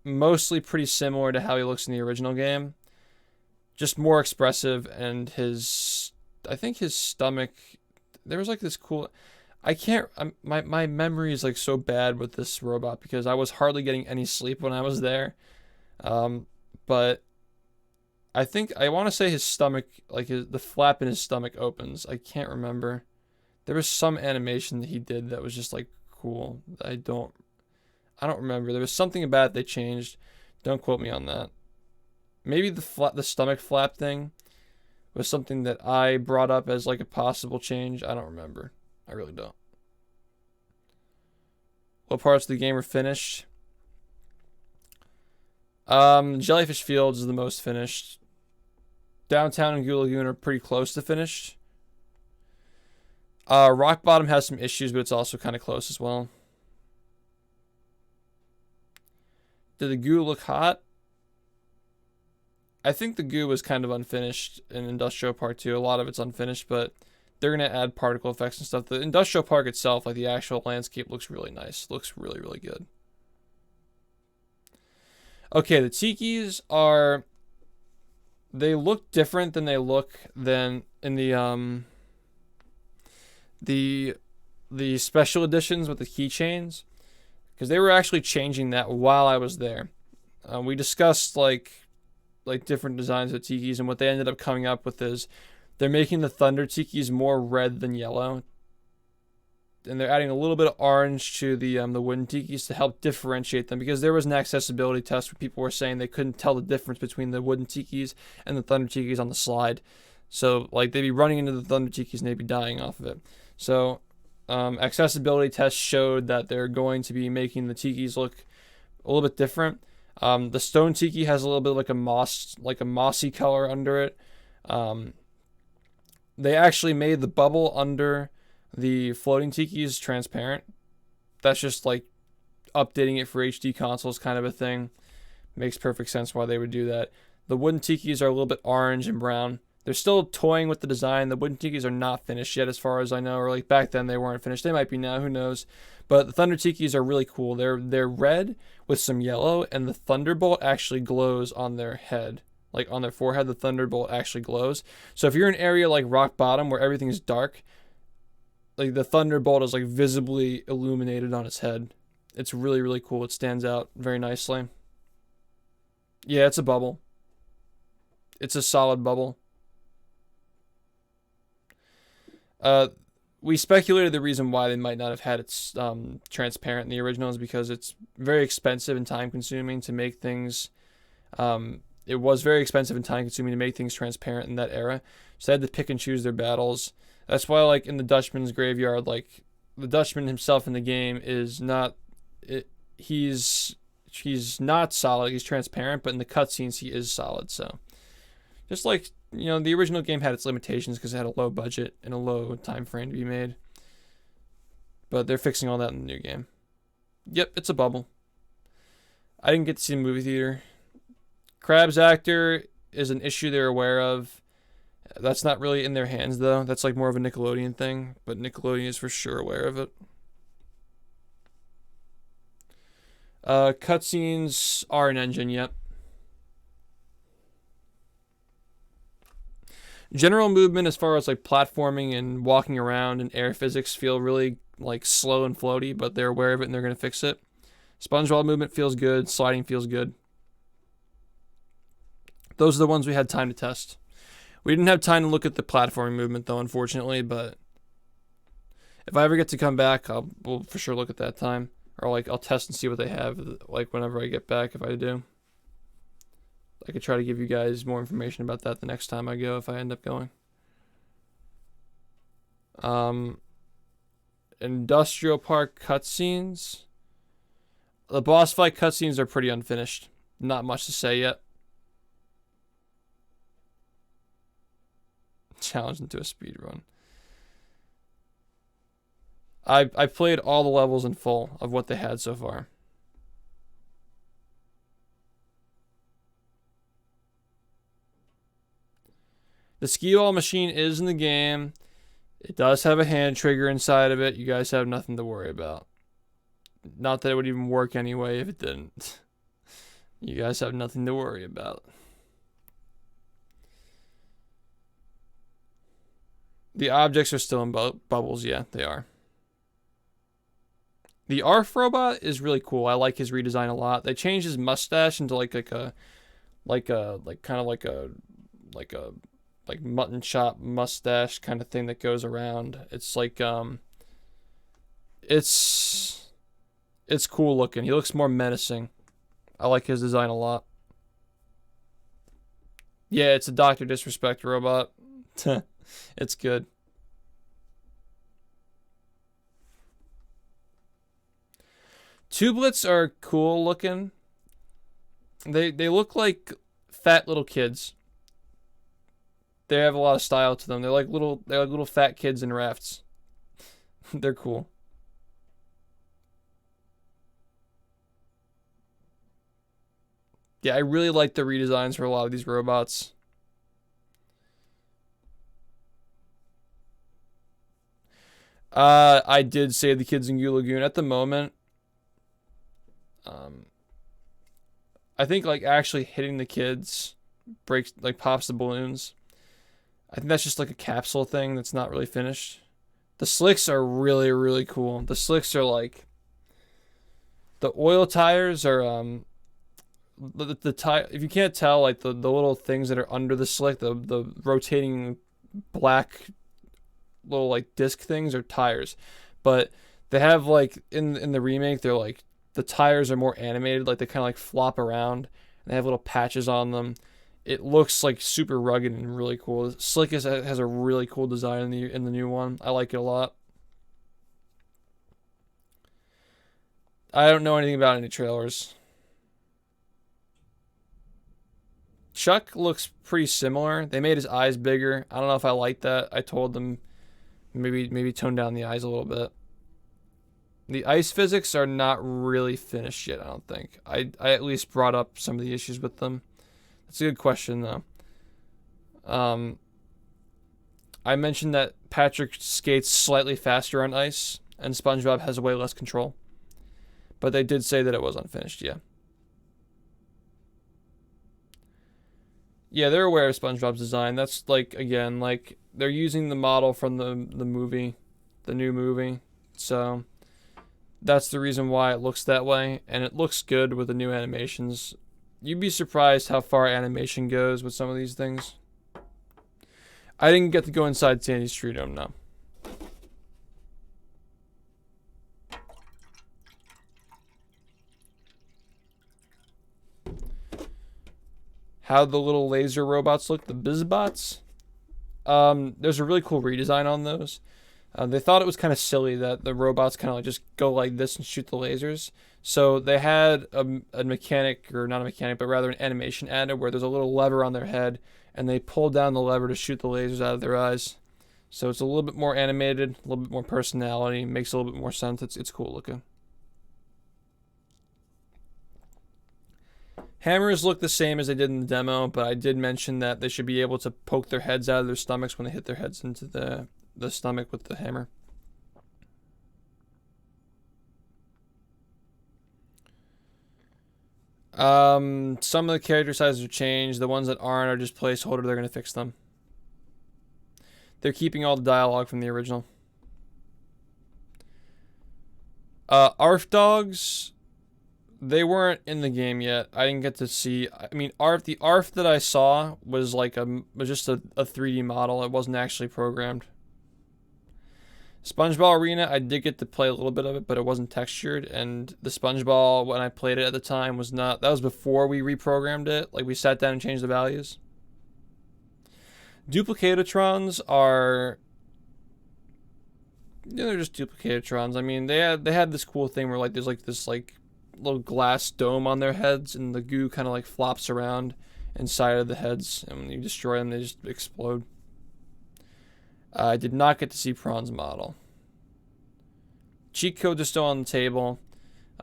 mostly pretty similar to how he looks in the original game. Just more expressive, and I think his stomach, there was like this cool, my memory is like so bad with this robot because I was hardly getting any sleep when I was there. But I want to say his stomach, like the flap in his stomach opens. I can't remember. There was some animation that he did that was just like cool. I don't remember. There was something about it they changed. Don't quote me on that. Maybe the stomach flap thing was something that I brought up as like a possible change. I don't remember. I really don't. What parts of the game are finished? Jellyfish Fields is the most finished. Downtown and Goo Lagoon are pretty close to finished. Rock Bottom has some issues, but it's also kind of close as well. Did the goo look hot? I think the goo was kind of unfinished in Industrial Park 2. A lot of it's unfinished, but they're going to add particle effects and stuff. The Industrial Park itself, like the actual landscape, looks really nice. Looks really, really good. Okay, the tikis they look different than they look in the special editions with the keychains, because they were actually changing that while I was there. We discussed like different designs of tikis, and what they ended up coming up with is they're making the Thunder tikis more red than yellow. and they're adding a little bit of orange to the wooden tikis to help differentiate them, because there was an accessibility test where people were saying they couldn't tell the difference between the wooden tikis and the thunder tikis on the slide. So like they'd be running into the thunder tikis and they'd be dying off of it. So accessibility tests showed that they're going to be making the tikis look a little bit different. The stone tiki has a little bit like a mossy color under it. They actually made the bubble under the floating tikis transparent. That's just like updating it for HD consoles kind of a thing. Makes perfect sense why they would do that. The wooden tikis are a little bit orange and brown. They're still toying with the design. The wooden tikis are not finished yet as far as I know, or like back then they weren't finished. They might be now, who knows. But the thunder tikis are really cool. They're red with some yellow, and the thunderbolt actually glows on their head. Like on their forehead, the thunderbolt actually glows. So if you're in an area like rock bottom where everything is dark, like the thunderbolt is like visibly illuminated on his head. It's really, really cool. It stands out very nicely. Yeah, it's a bubble. It's a solid bubble. We speculated the reason why they might not have had it transparent in the original is because it's very expensive and time consuming to make things. It was very expensive and time consuming to make things transparent in that era. So they had to pick and choose their battles. That's why, like, in the Dutchman's Graveyard, like, the Dutchman himself in the game is not... He's not solid. He's transparent, but in the cutscenes, he is solid, so... Just like, you know, the original game had its limitations because it had a low budget and a low time frame to be made. But they're fixing all that in the new game. Yep, it's a bubble. I didn't get to see the movie theater. Krabs actor is an issue they're aware of. That's not really in their hands, though. That's like more of a Nickelodeon thing, but Nickelodeon is for sure aware of it. Cutscenes are an engine, yep. General movement as far as like platforming and walking around and air physics feel really like slow and floaty, but they're aware of it and they're going to fix it. SpongeBob movement feels good. Sliding feels good. Those are the ones we had time to test. We didn't have time to look at the platforming movement, though, unfortunately, but if I ever get to come back, we'll for sure look at that time. Or, like, I'll test and see what they have, like, whenever I get back, if I do. I could try to give you guys more information about that the next time I go, if I end up going. Industrial Park cutscenes. The boss fight cutscenes are pretty unfinished. Not much to say yet. Challenge into a speed run. I played all the levels in full of what they had so far. The ski ball machine is in the game. It does have a hand trigger inside of it. You guys have nothing to worry about. Not that it would even work anyway if it didn't. You guys have nothing to worry about. The objects are still in bubbles. Yeah, they are. The ARF robot is really cool. I like his redesign a lot. They changed his mustache into like mutton chop mustache kind of thing that goes around. It's like it's cool looking. He looks more menacing. I like his design a lot. Yeah, it's a Dr. Disrespect robot. It's good. Tubelets are cool looking. They look like fat little kids. They have a lot of style to them. They're like little fat kids in rafts. They're cool. Yeah, I really like the redesigns for a lot of these robots. I did save the kids in Goo Lagoon at the moment. I think like actually hitting the kids breaks, like pops the balloons. I think that's just like a capsule thing that's not really finished. The slicks are really, really cool. The slicks are like, the oil tires are the tire. If you can't tell, like the little things that are under the slick, the rotating black little like disc things are tires, but they have like in the remake, they're like the tires are more animated, like they kind of like flop around, and they have little patches on them. It looks like super rugged and really cool. Slick has a really cool design in the new one. I like it a lot. I don't know anything about any trailers. Chuck looks pretty similar. They made his eyes bigger. I don't know if I like that. I told them maybe tone down the eyes a little bit. The ice physics are not really finished yet, I don't think. I at least brought up some of the issues with them. That's a good question, though. I mentioned that Patrick skates slightly faster on ice, and SpongeBob has way less control. But they did say that it was unfinished, yeah. Yeah, they're aware of SpongeBob's design. That's, like, again, like, they're using the model from the movie, the new movie. So, that's the reason why it looks that way. And it looks good with the new animations. You'd be surprised how far animation goes with some of these things. I didn't get to go inside Sandy's Tree Dome, no. How the little laser robots look, the BizBots. There's a really cool redesign on those. They thought it was kind of silly that the robots kind of like just go like this and shoot the lasers. So they had a mechanic, or not a mechanic, but rather an animation added where there's a little lever on their head, and they pull down the lever to shoot the lasers out of their eyes. So it's a little bit more animated, a little bit more personality, makes a little bit more sense. It's cool looking. Hammers look the same as they did in the demo, but I did mention that they should be able to poke their heads out of their stomachs when they hit their heads into the stomach with the hammer. Some of the character sizes are changed. The ones that aren't are just placeholder. They're going to fix them. They're keeping all the dialogue from the original. ARF dogs, they weren't in the game yet. I didn't get to see. I mean, the ARF that I saw was like just a 3D model. It wasn't actually programmed. SpongeBob Arena, I did get to play a little bit of it, but it wasn't textured. And the SpongeBob, when I played it at the time, was not. That was before we reprogrammed it. Like, we sat down and changed the values. Duplicatrons are. Yeah, they're just duplicatrons. I mean, they had this cool thing where like there's like this like little glass dome on their heads, and the goo kind of like flops around inside of the heads, and when you destroy them, they just explode. I did not get to see Prawn's model. Cheat codes are still on the table.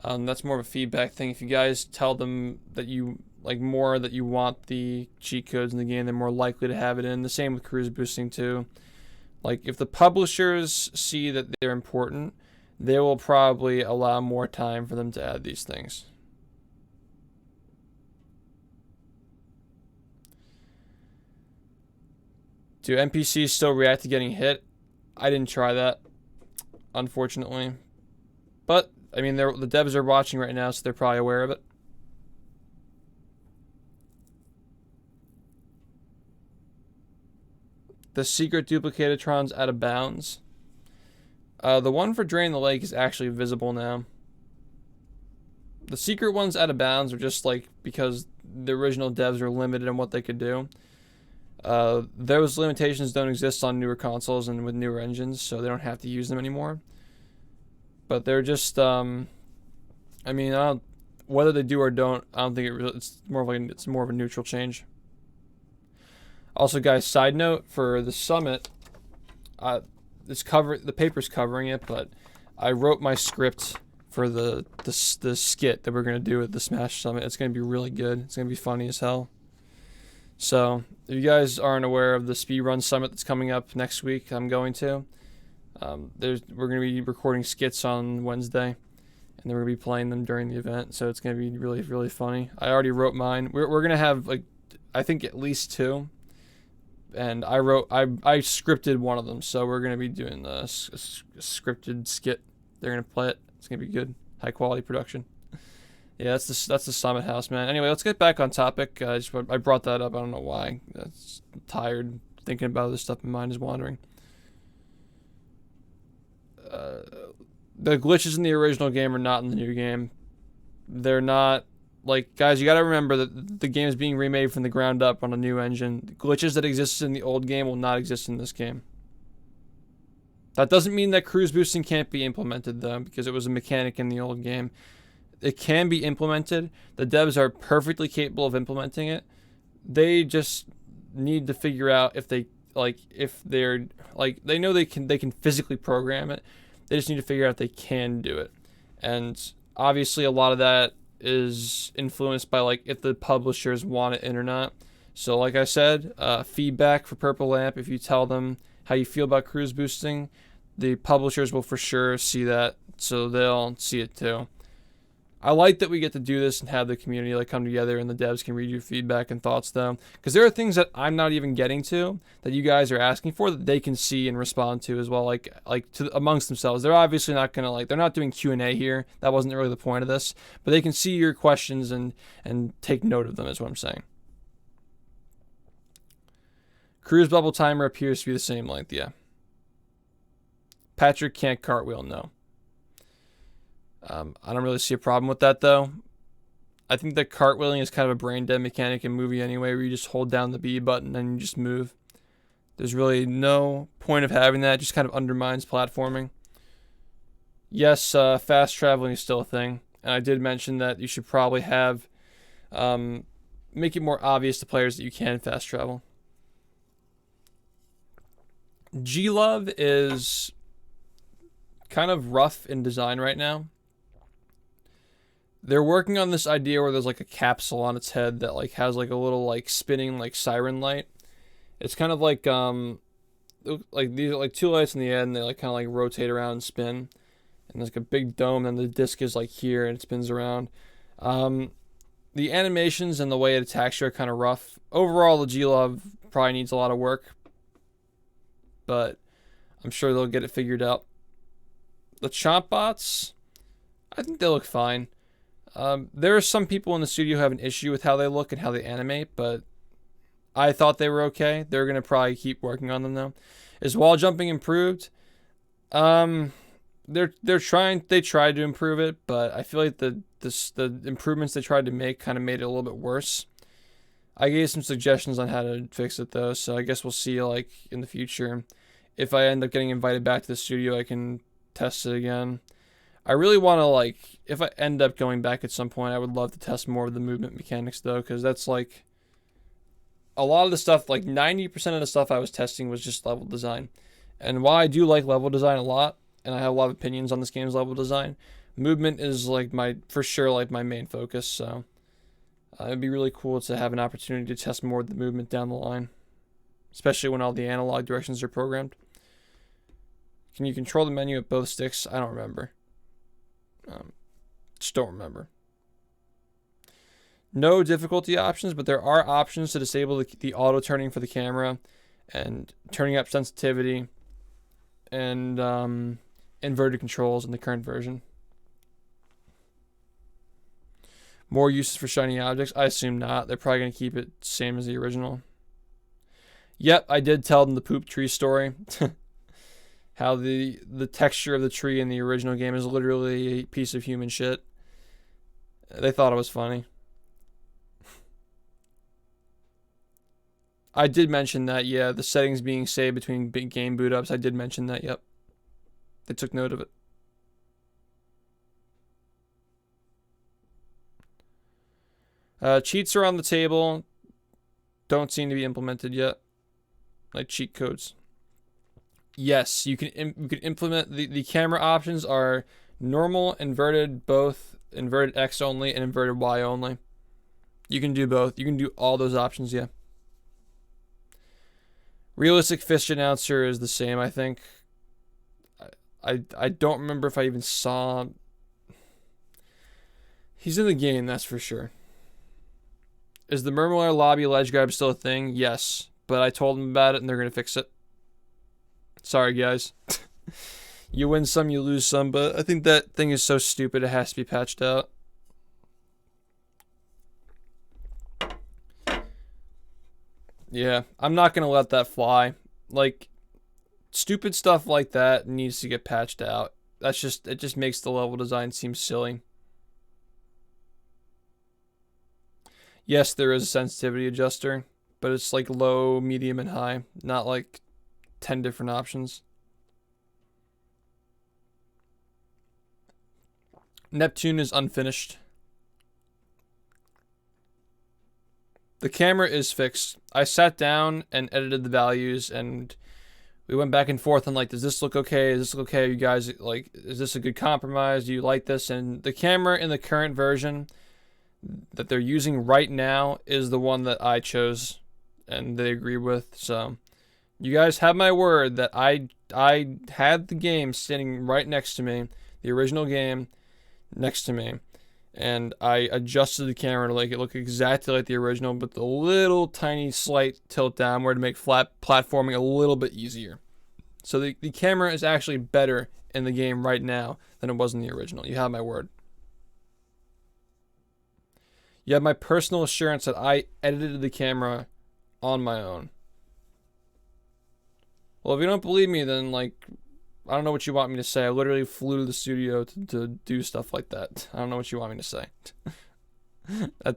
That's more of a feedback thing. If you guys tell them that you like more that you want the cheat codes in the game, they're more likely to have it in. The same with cruise boosting too. Like, if the publishers see that they're important, they will probably allow more time for them to add these things. Do NPCs still react to getting hit? I didn't try that, unfortunately. But, I mean, the devs are watching right now, so they're probably aware of it. The secret Duplicatron's out of bounds. The one for Drain the Lake is actually visible now. The secret ones out of bounds are just like because the original devs are limited in what they could do. Those limitations don't exist on newer consoles and with newer engines, so they don't have to use them anymore. But they're just, I mean, whether they do or don't, I don't think it's more of a neutral change. Also, guys, side note for the summit, the paper's covering it, but I wrote my script for the skit that we're gonna do at the Smash Summit. It's gonna be really good. It's gonna be funny as hell. So, if you guys aren't aware of the Speedrun Summit that's coming up next week, I'm going to. We're going to be recording skits on Wednesday, and then we're going to be playing them during the event, so it's going to be really, really funny. I already wrote mine. We're going to have, like, I think at least 2, and I scripted one of them, so we're going to be doing a scripted skit. They're going to play it. It's going to be good. High-quality production. Yeah, that's the Summit House, man. Anyway, let's get back on topic. I brought that up. I don't know why. I'm tired thinking about this stuff. My mind is wandering. The glitches in the original game are not in the new game. They're not, like, guys, you gotta remember that the game is being remade from the ground up on a new engine. The glitches that existed in the old game will not exist in this game. That doesn't mean that cruise boosting can't be implemented, though, because it was a mechanic in the old game. It can be implemented. The devs are perfectly capable of implementing it. They just need to figure out if they, like, if they're, like, they know they can physically program it. They just need to figure out if they can do it. And obviously a lot of that is influenced by, like, if the publishers want it in or not. So like I said, feedback for Purple Lamp. If you tell them how you feel about cruise boosting, the publishers will for sure see that, so they'll see it too. I like that we get to do this and have the community like come together and the devs can read your feedback and thoughts though, because there are things that I'm not even getting to that you guys are asking for that they can see and respond to as well, like to amongst themselves. They're obviously not gonna, like, they're not doing Q&A here. That wasn't really the point of this, but they can see your questions and take note of them is what I'm saying. Cruise bubble timer appears to be the same length, yeah. Patrick can't cartwheel, no. I don't really see a problem with that, though. I think that cartwheeling is kind of a brain dead mechanic in movie anyway, where you just hold down the B button and you just move. There's really no point of having that. It just kind of undermines platforming. Yes, fast traveling is still a thing. And I did mention that you should probably have, make it more obvious to players that you can fast travel. G-Love is kind of rough in design right now. They're working on this idea where there's like a capsule on its head that like has like a little like spinning like siren light. It's kind of like these are like two lights in the end and they like kind of like rotate around and spin. And there's like a big dome and the disc is like here and it spins around. The animations and the way it attacks you are kind of rough. Overall, the G-Love probably needs a lot of work, but I'm sure they'll get it figured out. The Chomp Bots, I think they look fine. There are some people in the studio who have an issue with how they look and how they animate, but I thought they were okay. They're going to probably keep working on them, though. Is wall jumping improved? They tried to improve it, but I feel like the improvements they tried to make kind of made it a little bit worse. I gave some suggestions on how to fix it, though, so I guess we'll see, like, in the future. If I end up getting invited back to the studio, I can test it again. I really want to, like, if I end up going back at some point, I would love to test more of the movement mechanics, though, because that's, like, a lot of the stuff, like, 90% of the stuff I was testing was just level design. And while I do like level design a lot, and I have a lot of opinions on this game's level design, movement is, like, for sure, my main focus, so it'd be really cool to have an opportunity to test more of the movement down the line, especially when all the analog directions are programmed. Can you control the menu with both sticks? I don't remember. Just don't remember. No difficulty options, but there are options to disable the auto turning for the camera and turning up sensitivity and inverted controls in the current version. More uses for shiny objects? I assume not. They're probably going to keep it same as the original. Yep, I did tell them the poop tree story. How the texture of the tree in the original game is literally a piece of human shit. They thought it was funny. I did mention that, yeah, the settings being saved between big game boot ups. I did mention that, yep. They took note of it. Cheats are on the table. Don't seem to be implemented yet. Like cheat codes. Yes, you can implement the camera options are normal, inverted, both inverted X only and inverted Y only. You can do both. You can do all those options, yeah. Realistic fist announcer is the same, I think. I don't remember if I even saw. He's in the game, that's for sure. Is the Murmur lobby ledge grab still a thing? Yes, but I told them about it and they're gonna fix it. Sorry, guys. You win some, you lose some, but I think that thing is so stupid it has to be patched out. Yeah, I'm not going to let that fly. Like, stupid stuff like that needs to get patched out. it just makes the level design seem silly. Yes, there is a sensitivity adjuster, but it's like low, medium, and high, not like 10 different options. Neptune is unfinished. The camera is fixed. I sat down and edited the values, and we went back and forth on like, does this look okay? Is this look okay? You guys, like, is this a good compromise? Do you like this? And the camera in the current version that they're using right now is the one that I chose and they agree with. So you guys have my word that I had the game sitting right next to me, the original game next to me, and I adjusted the camera to make it look exactly like the original, but the little tiny slight tilt downward to make flat platforming a little bit easier. So the camera is actually better in the game right now than it was in the original. You have my word. You have my personal assurance that I edited the camera on my own. Well, if you don't believe me, then like, I don't know what you want me to say. I literally flew to the studio to do stuff like that. I don't know what you want me to say.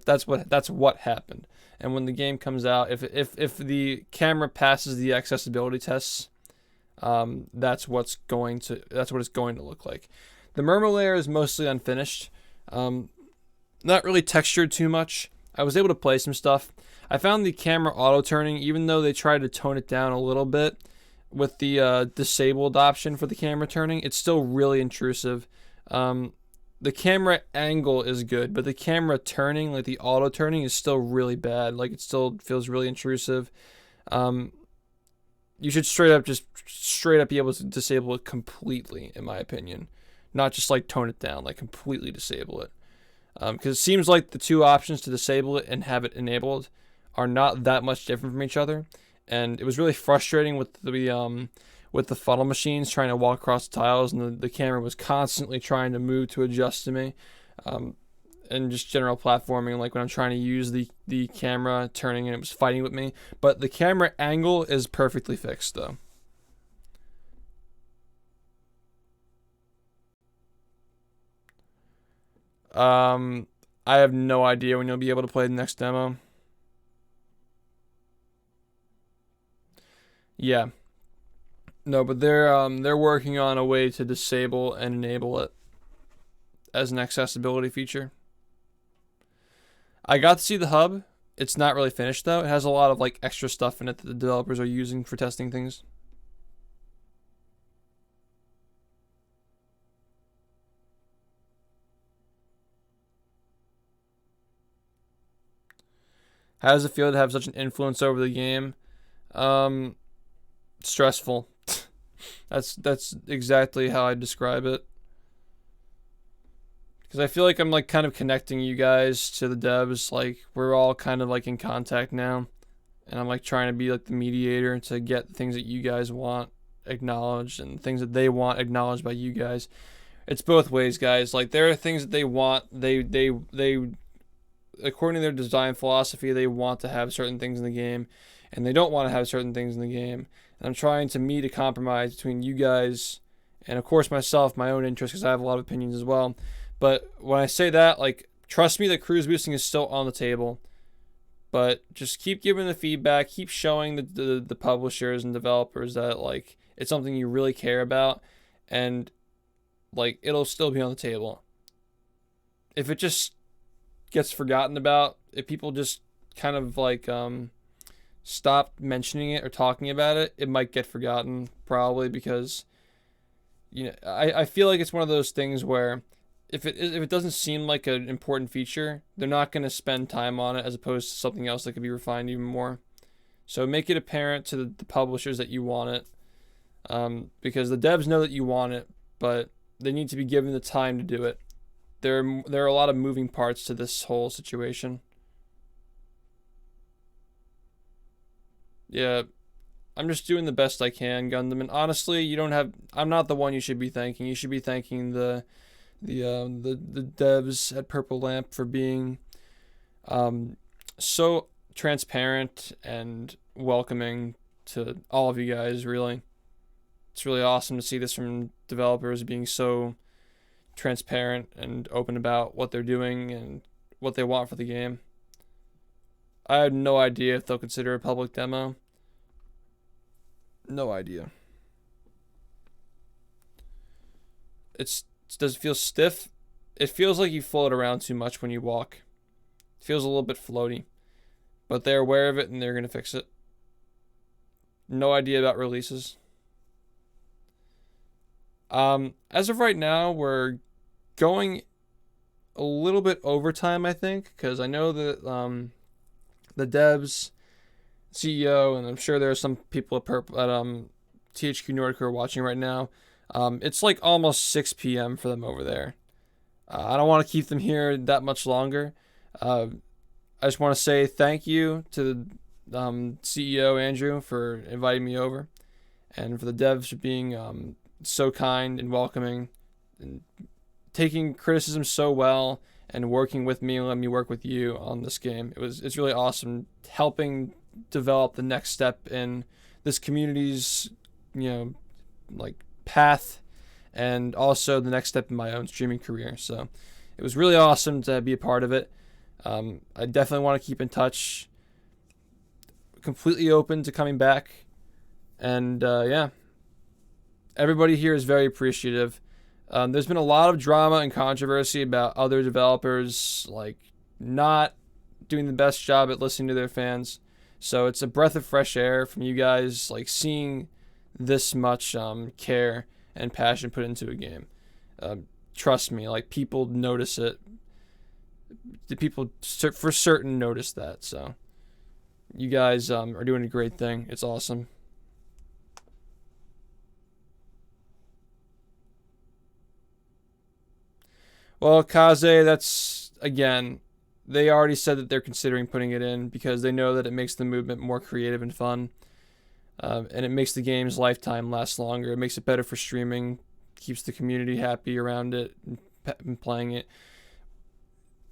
That's what happened. And when the game comes out, if the camera passes the accessibility tests, that's what it's going to look like. The murmur layer is mostly unfinished. Not really textured too much. I was able to play some stuff. I found the camera auto turning, even though they tried to tone it down a little bit with the disabled option for the camera turning, it's still really intrusive. The camera angle is good, but the camera turning, like the auto turning, is still really bad. Like, it still feels really intrusive. You should straight up be able to disable it completely, in my opinion. Not just like tone it down, like completely disable it. Because it seems like the two options to disable it and have it enabled are not that much different from each other. And it was really frustrating with the funnel machines trying to walk across the tiles, and the camera was constantly trying to move to adjust to me. And just general platforming, like when I'm trying to use the camera turning and it was fighting with me. But the camera angle is perfectly fixed though. I have no idea when you'll be able to play the next demo. Yeah. No, but they're working on a way to disable and enable it as an accessibility feature. I got to see the hub. It's not really finished though. It has a lot of like extra stuff in it that the developers are using for testing things. How does it feel to have such an influence over the game? Stressful. That's exactly how I describe it. Because I feel like I'm like kind of connecting you guys to the devs. Like, we're all kind of like in contact now, and I'm like trying to be like the mediator to get things that you guys want acknowledged and things that they want acknowledged by you guys. It's both ways, guys. Like, there are things that they want. They according to their design philosophy, they want to have certain things in the game, and they don't want to have certain things in the game. And I'm trying to meet a compromise between you guys and, of course, myself, my own interests, because I have a lot of opinions as well. But when I say that, like, trust me that cruise boosting is still on the table. But just keep giving the feedback, keep showing the publishers and developers that, like, it's something you really care about, and, like, it'll still be on the table. If it just gets forgotten about, if people just kind of like stop mentioning it or talking about it, it might get forgotten, probably, because I feel like it's one of those things where if it doesn't seem like an important feature, they're not going to spend time on it, as opposed to something else that could be refined even more. So make it apparent to the publishers that you want it, because the devs know that you want it, but they need to be given the time to do it. There are a lot of moving parts to this whole situation. Yeah, I'm just doing the best I can, Gundam. And honestly, I'm not the one you should be thanking. You should be thanking the devs at Purple Lamp for being so transparent and welcoming to all of you guys. Really, it's really awesome to see this from developers being so transparent and open about what they're doing and what they want for the game. I have no idea if they'll consider a public demo. No idea. Does it feel stiff? It feels like you float around too much when you walk. It feels a little bit floaty. But they're aware of it and they're going to fix it. No idea about releases. As of right now, we're going a little bit overtime, I think, because I know that the devs, CEO, and I'm sure there are some people at THQ Nordic who are watching right now. It's like almost 6 p.m. for them over there. I don't want to keep them here that much longer. I just want to say thank you to the CEO, Andrew, for inviting me over, and for the devs for being so kind and welcoming and taking criticism so well and working with me and letting me work with you on this game. It's really awesome helping develop the next step in this community's, like path, and also the next step in my own streaming career. So it was really awesome to be a part of it. I definitely want to keep in touch. Completely open to coming back. And yeah, everybody here is very appreciative. There's been a lot of drama and controversy about other developers like not doing the best job at listening to their fans. So it's a breath of fresh air from you guys, like seeing this much care and passion put into a game. Trust me, like people notice it. The people for certain notice that. So you guys are doing a great thing. It's awesome. Well, Kaze, that's, again, they already said that they're considering putting it in because they know that it makes the movement more creative and fun. And it makes the game's lifetime last longer. It makes it better for streaming, keeps the community happy around it and playing it.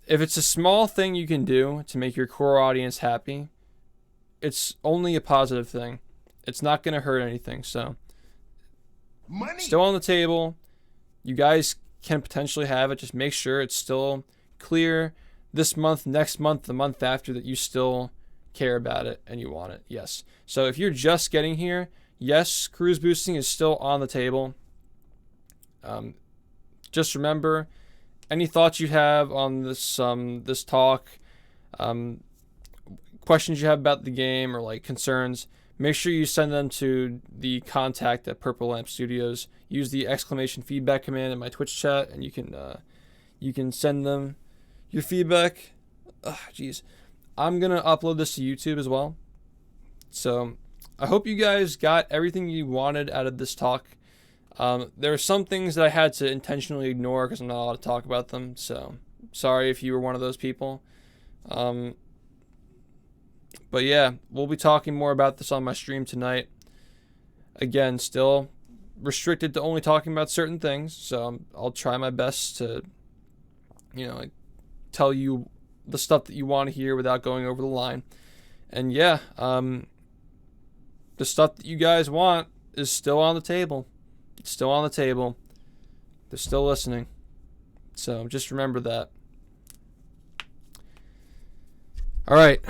If it's a small thing you can do to make your core audience happy, it's only a positive thing. It's not going to hurt anything. So, Money. Still on the table. You guys can potentially have it. Just make sure it's still clear this month, next month, the month after, that you still care about it and you want it. Yes. So if you're just getting here, yes, cruise boosting is still on the table. Just remember, any thoughts you have on this talk, questions you have about the game, or like concerns, make sure you send them to the contact at Purple Lamp Studios. Use the exclamation feedback command in my Twitch chat, and you can send them your feedback. Jeez, I'm gonna upload this to YouTube as well. So I hope you guys got everything you wanted out of this talk. There are some things that I had to intentionally ignore because I'm not allowed to talk about them. So sorry if you were one of those people. But yeah, we'll be talking more about this on my stream tonight. Again, still restricted to only talking about certain things, so I'll try my best to, tell you the stuff that you want to hear without going over the line. And yeah, the stuff that you guys want is still on the table. It's still on the table. They're still listening. So just remember that. All right.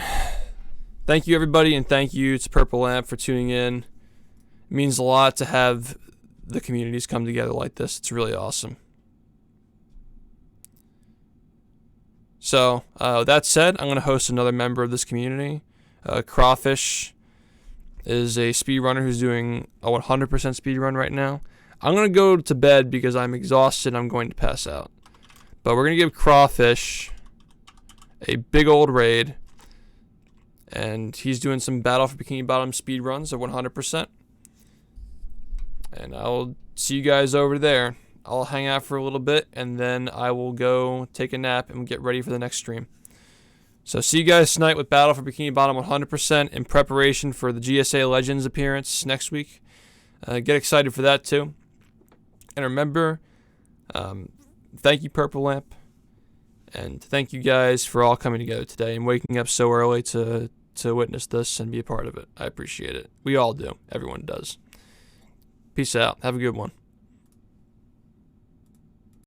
Thank you, everybody, and thank you to Purple Lamp for tuning in. It means a lot to have the communities come together like this. It's really awesome. So, that said, I'm going to host another member of this community. Crawfish is a speedrunner who's doing a 100% speedrun right now. I'm going to go to bed because I'm exhausted and I'm going to pass out. But we're going to give Crawfish a big old raid. And he's doing some Battle for Bikini Bottom speedruns of 100%. And I'll see you guys over there. I'll hang out for a little bit, and then I will go take a nap and get ready for the next stream. So see you guys tonight with Battle for Bikini Bottom 100% in preparation for the GSA Legends appearance next week. Get excited for that too. And remember, thank you, Purple Lamp. And thank you guys for all coming together today and waking up so early to witness this and be a part of it. I appreciate it. We all do. Everyone does. Peace out. Have a good one.